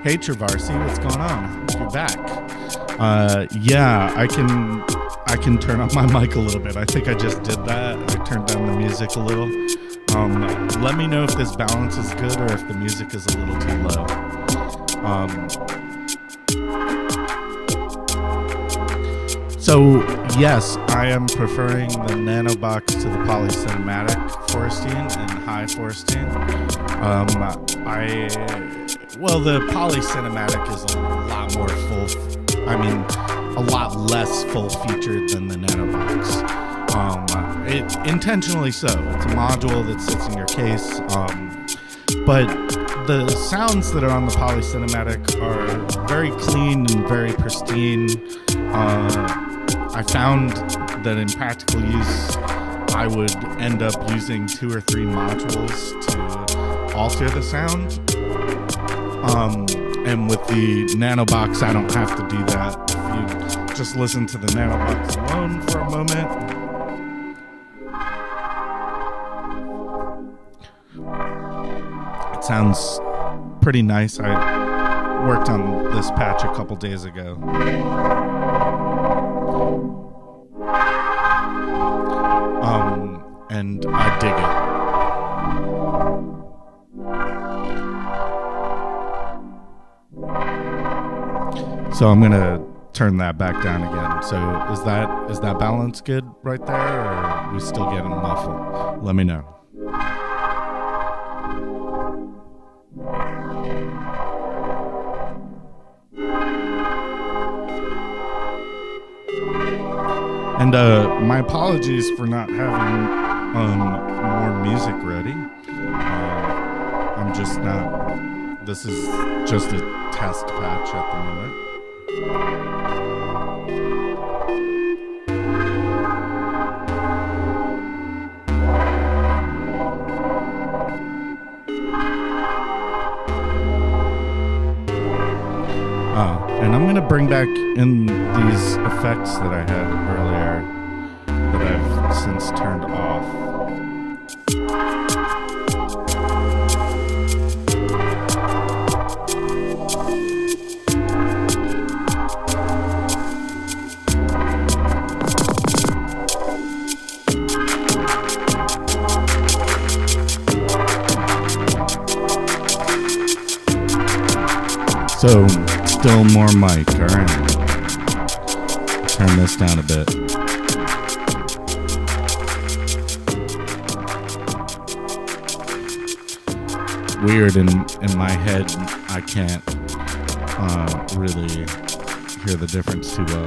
Hey, Travarsi, what's going on? You're back. Yeah, I can turn up my mic a little bit. I think I just did that. I turned down the music a little. Let me know if this balance is good or if the music is a little too low. So yes, I am preferring the Nanobox to the Polycinematic Forestine and High Forestine. The Polycinematic is a lot more a lot less full featured than the Nanobox. It intentionally so. It's a module that sits in your case. But the sounds that are on the Polycinematic are very clean and very pristine. I found that in practical use, I would end up using 2 or 3 modules to alter the sound. And with the Nanobox, I don't have to do that. If you just listen to the Nanobox alone for a moment. It sounds pretty nice. I worked on this patch a couple days ago. And I dig it. So I'm gonna turn that back down again. So is that balance good right there, or are we still getting muffled? Let me know. And my apologies for not having more music ready. I'm just not. This is just a test patch at the moment. And I'm going to bring back in these effects that I had earlier that I've since turned off. So, still more mic, alright. Turn this down a bit. Weird, in my head, I can't really hear the difference too well.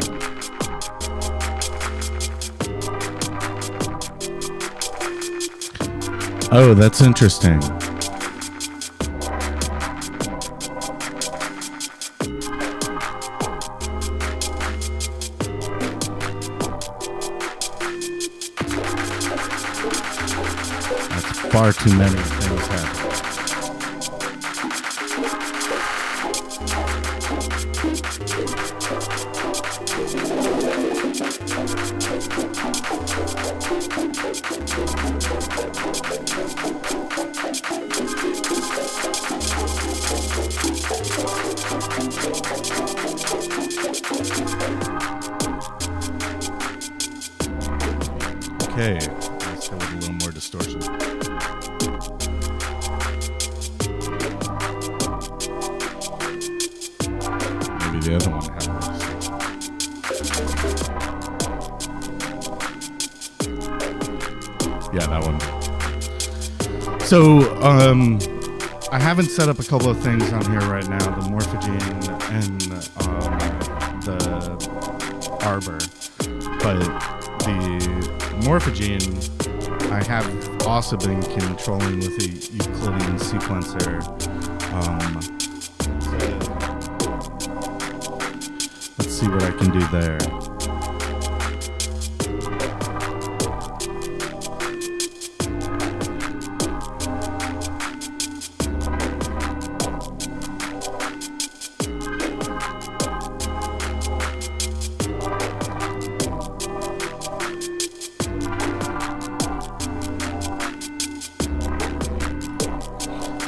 Oh, that's interesting. far too many things happen. Okay, let's go with a little more distortion. Maybe the other one had more distortion. Yeah, that one. So, I haven't set up a couple of things on here right now, the Morphogene and the Arbor, but the Morphogene I have also been controlling with the Euclidean sequencer. Let's see what I can do there.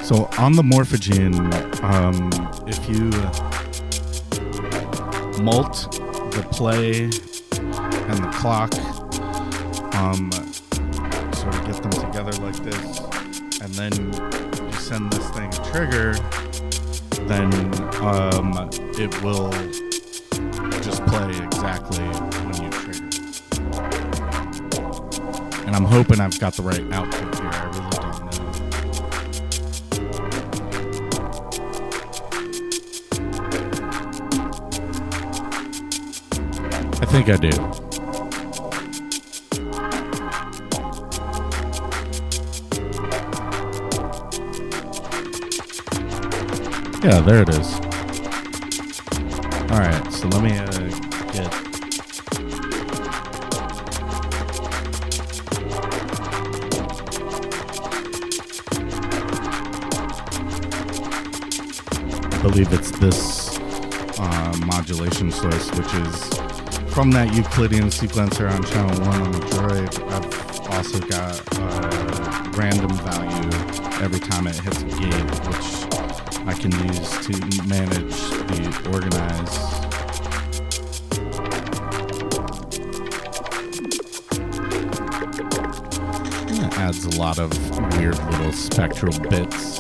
So on the Morphogene, if you mult the play and the clock, sort of get them together like this, and then you send this thing a trigger, then it will just play exactly when you trigger. And I'm hoping I've got the right output here. I really don't know. I think I do. Yeah, there it is. All right, so let me get. I believe it's this modulation source, which is from that Euclidean sequencer on channel 1 on the Droid. I've also got a random value every time it hits a gate, which I can use to manage the organize. It adds a lot of weird little spectral bits.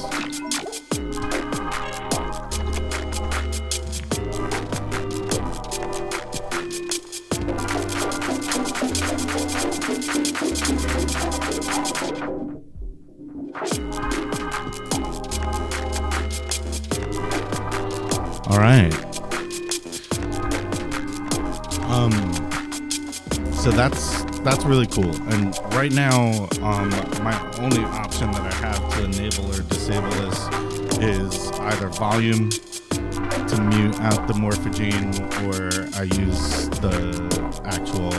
All right. So that's really cool. And right now, my only option that I have to enable or disable this is either volume to mute out the Morphogene, or I use the actual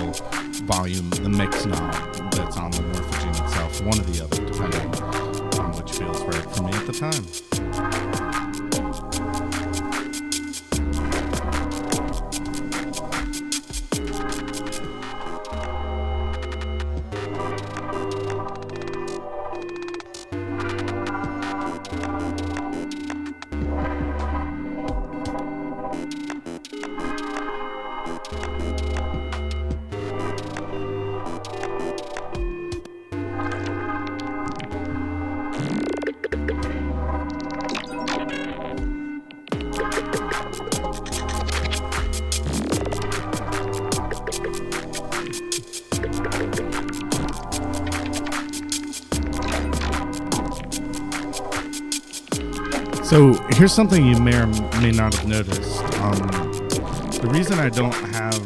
volume, the mix knob that's on the Morphogene itself. One or the other, depending on which feels right for me at the time. So here's something you may or may not have noticed. The reason I don't have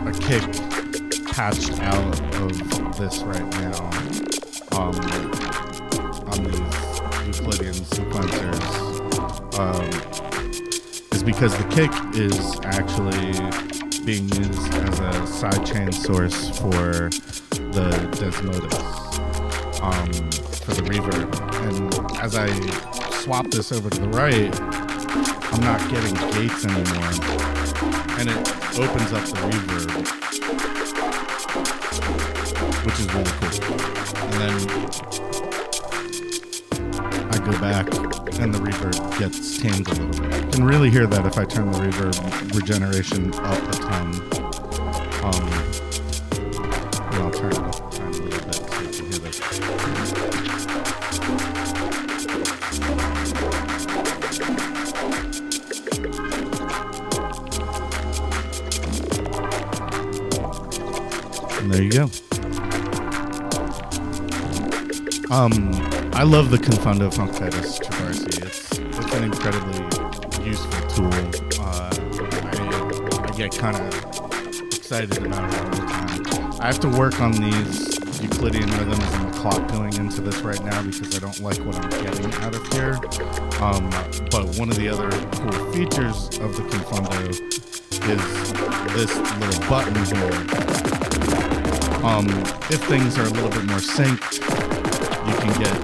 a kick patched out of this right now on these Euclidean sequencers is because the kick is actually being used as a sidechain source for the Desmodus. for the reverb. And as I swap this over to the right, I'm not getting gates anymore, and it opens up the reverb, which is really cool. And then I go back and the reverb gets tamed a little bit. You can really hear that if I turn the reverb regeneration up a ton. And I'll turn it up a tiny little bit so you can hear this. And there you go. I love the Confundo Functitus Traversi. It's an incredibly useful tool. I get kind of excited about it all the time. I have to work on these Euclidean rhythms and the clock going into this right now because I don't like what I'm getting out of here. But one of the other cool features of the Confundo is this little button here. If things are a little bit more synced, you can get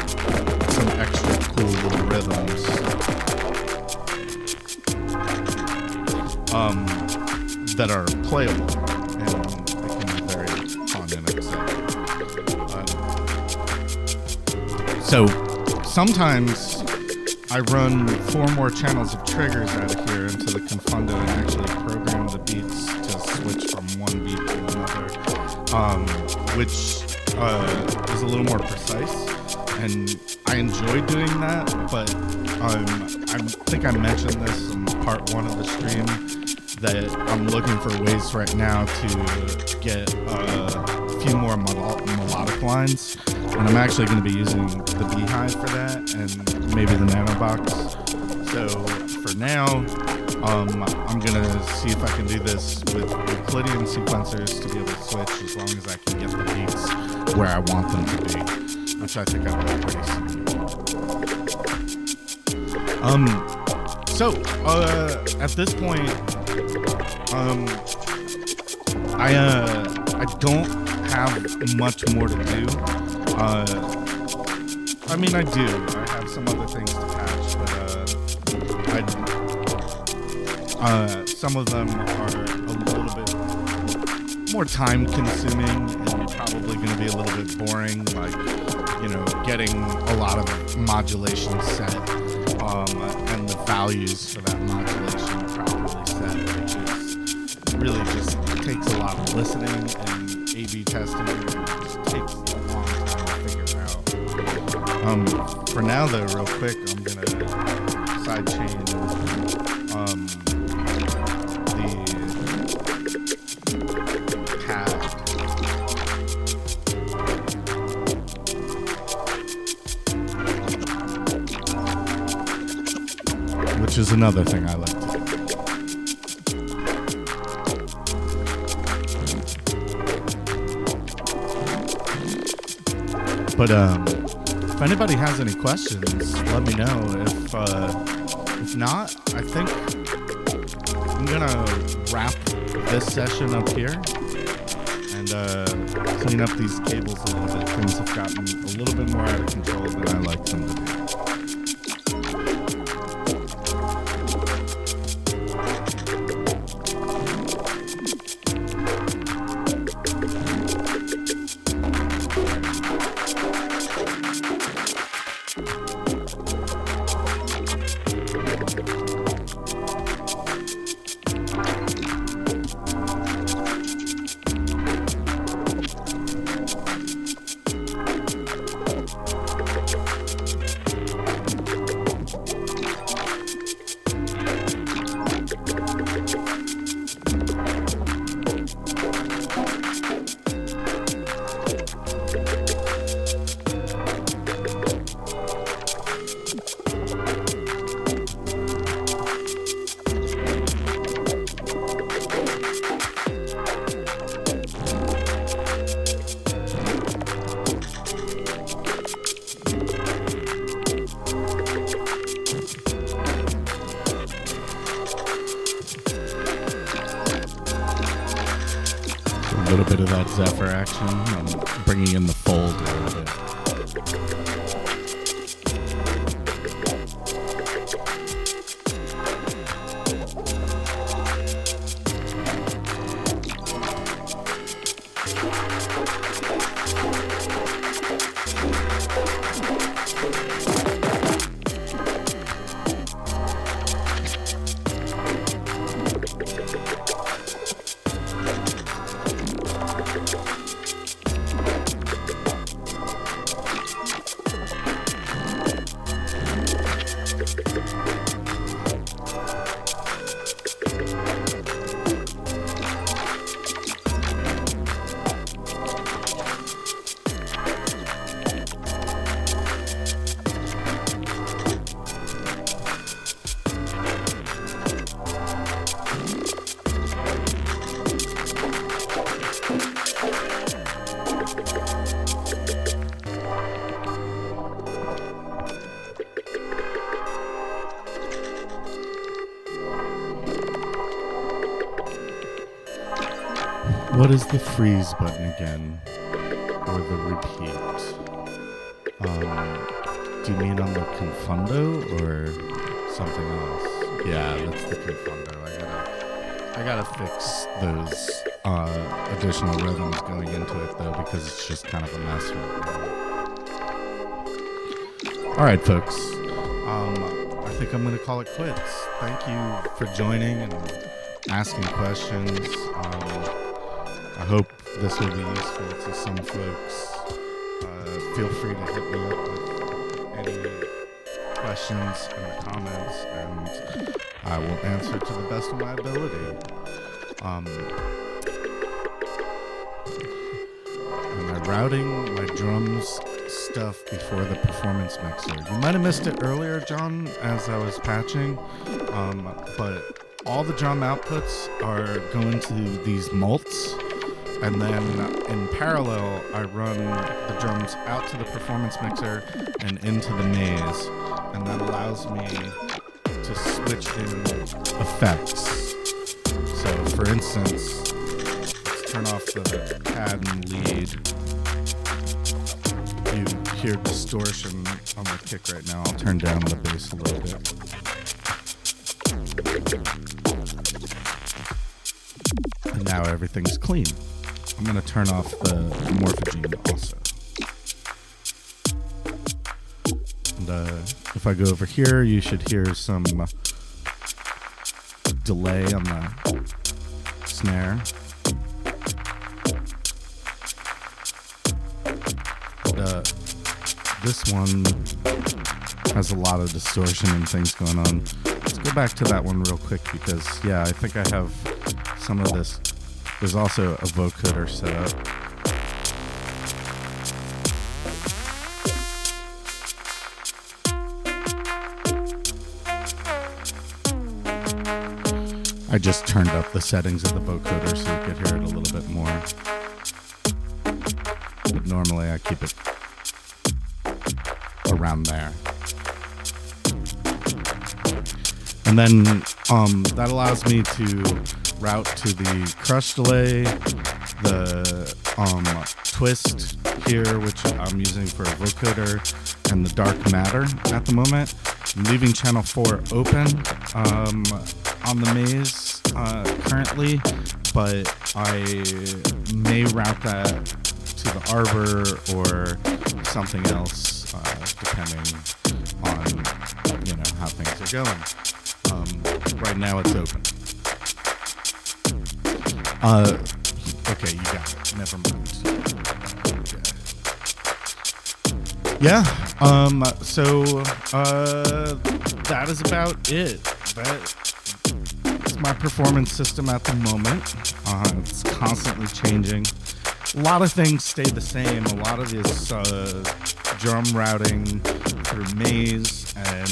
some extra cool little rhythms that are playable, and it can be very fun and exciting. So sometimes I run 4 more channels of triggers out of here into the Confundo and actually program the beats to switch from one beat to another, which is a little more precise, and I enjoy doing that. But I think I mentioned this in part 1 of the stream that I'm looking for ways right now to get a few more melodic lines, and I'm actually going to be using the Beehive for that, and maybe the Nanobox. So for now, I'm going to see if I can do this with Euclidean sequencers to be able to switch as long as I can get the beats where I want them to be, which I think I've been pretty soon. So at this point, I don't have much more to do. I mean, I do. I have some other things to patch, but some of them are a little bit more time consuming and probably going to be a little bit boring, like, getting a lot of modulation set, and the values for that modulation properly set, which is really just takes a lot of listening and A/B testing. It just takes a long time to figure out. For now, though, real quick, I'm gonna sidechain the pad. Which is another thing I like to do. But if anybody has any questions, let me know. If not, I think I'm gonna wrap this session up here and clean up these cables a little bit. Things have gotten a little bit more out of control than I like them to be. A little bit of that Zephyr action. I'm bringing in the fold a little bit. What is the freeze button again? Or the repeat? Do you mean on the confundo or something else? Yeah, that's the confundo. I gotta fix those additional rhythms going into it though, because it's just kind of a mess right now. Alright folks, I think I'm gonna call it quits. Thank you for joining and asking questions. I hope this will be useful to some folks. Feel free to hit me up with any questions and comments, and I will answer to the best of my ability. Am I routing my drums stuff before the performance mixer? You might have missed it earlier, John, as I was patching, but all the drum outputs are going to these mults. And then in parallel, I run the drums out to the performance mixer and into the maze. And that allows me to switch in effects. So for instance, let's turn off the pad and lead. You hear distortion on the kick right now. I'll turn down the bass a little bit. And now everything's clean. I'm going to turn off the morphogene also. And if I go over here, you should hear some delay on the snare. And this one has a lot of distortion and things going on. Let's go back to that one real quick because, yeah, I think I have some of this. There's also a vocoder set up. I just turned up the settings of the vocoder so you could hear it a little bit more. But normally I keep it around there. And then that allows me to route to the crush delay, the twist here, which I'm using for a vocoder, and the dark matter at the moment. I'm leaving channel 4 open on the maze currently, but I may route that to the arbor or something else, depending on how things are going. Right now it's open. Okay, you got it. Never mind. Okay. Yeah, so, that is about it. That's my performance system at the moment. It's constantly changing. A lot of things stay the same. A lot of this, drum routing through maze and,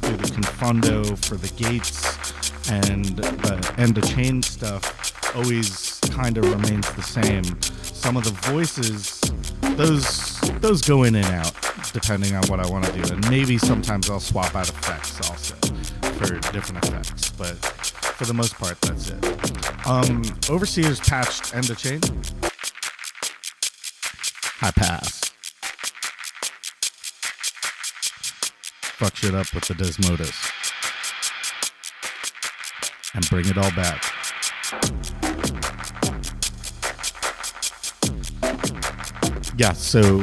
through the confundo for the gates and the end-to-chain stuff always kind of remains the same. Some of the voices, those go in and out depending on what I want to do, and maybe sometimes I'll swap out effects also for different effects, but for the most part that's it. Overseer's patched end-to-chain. High pass. Fuck shit up with the Desmodus. And bring it all back. Yeah, so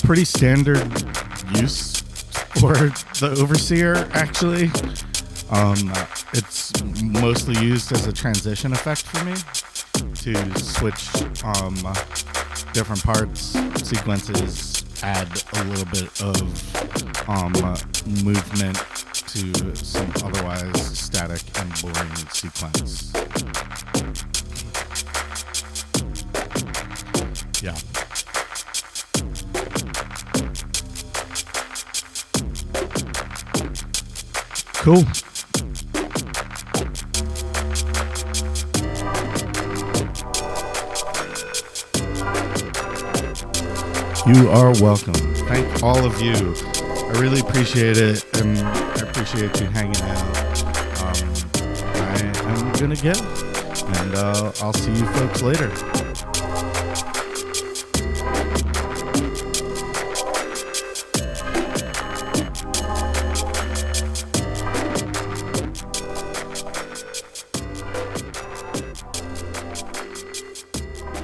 pretty standard use for the Overseer, actually. It's mostly used as a transition effect for me to switch different parts, sequences, add a little bit of movement to some otherwise static and boring sequence. Yeah. Cool. You are welcome. Thank all of you. I really appreciate it, and I appreciate you hanging out. I am gonna go, and I'll see you folks later.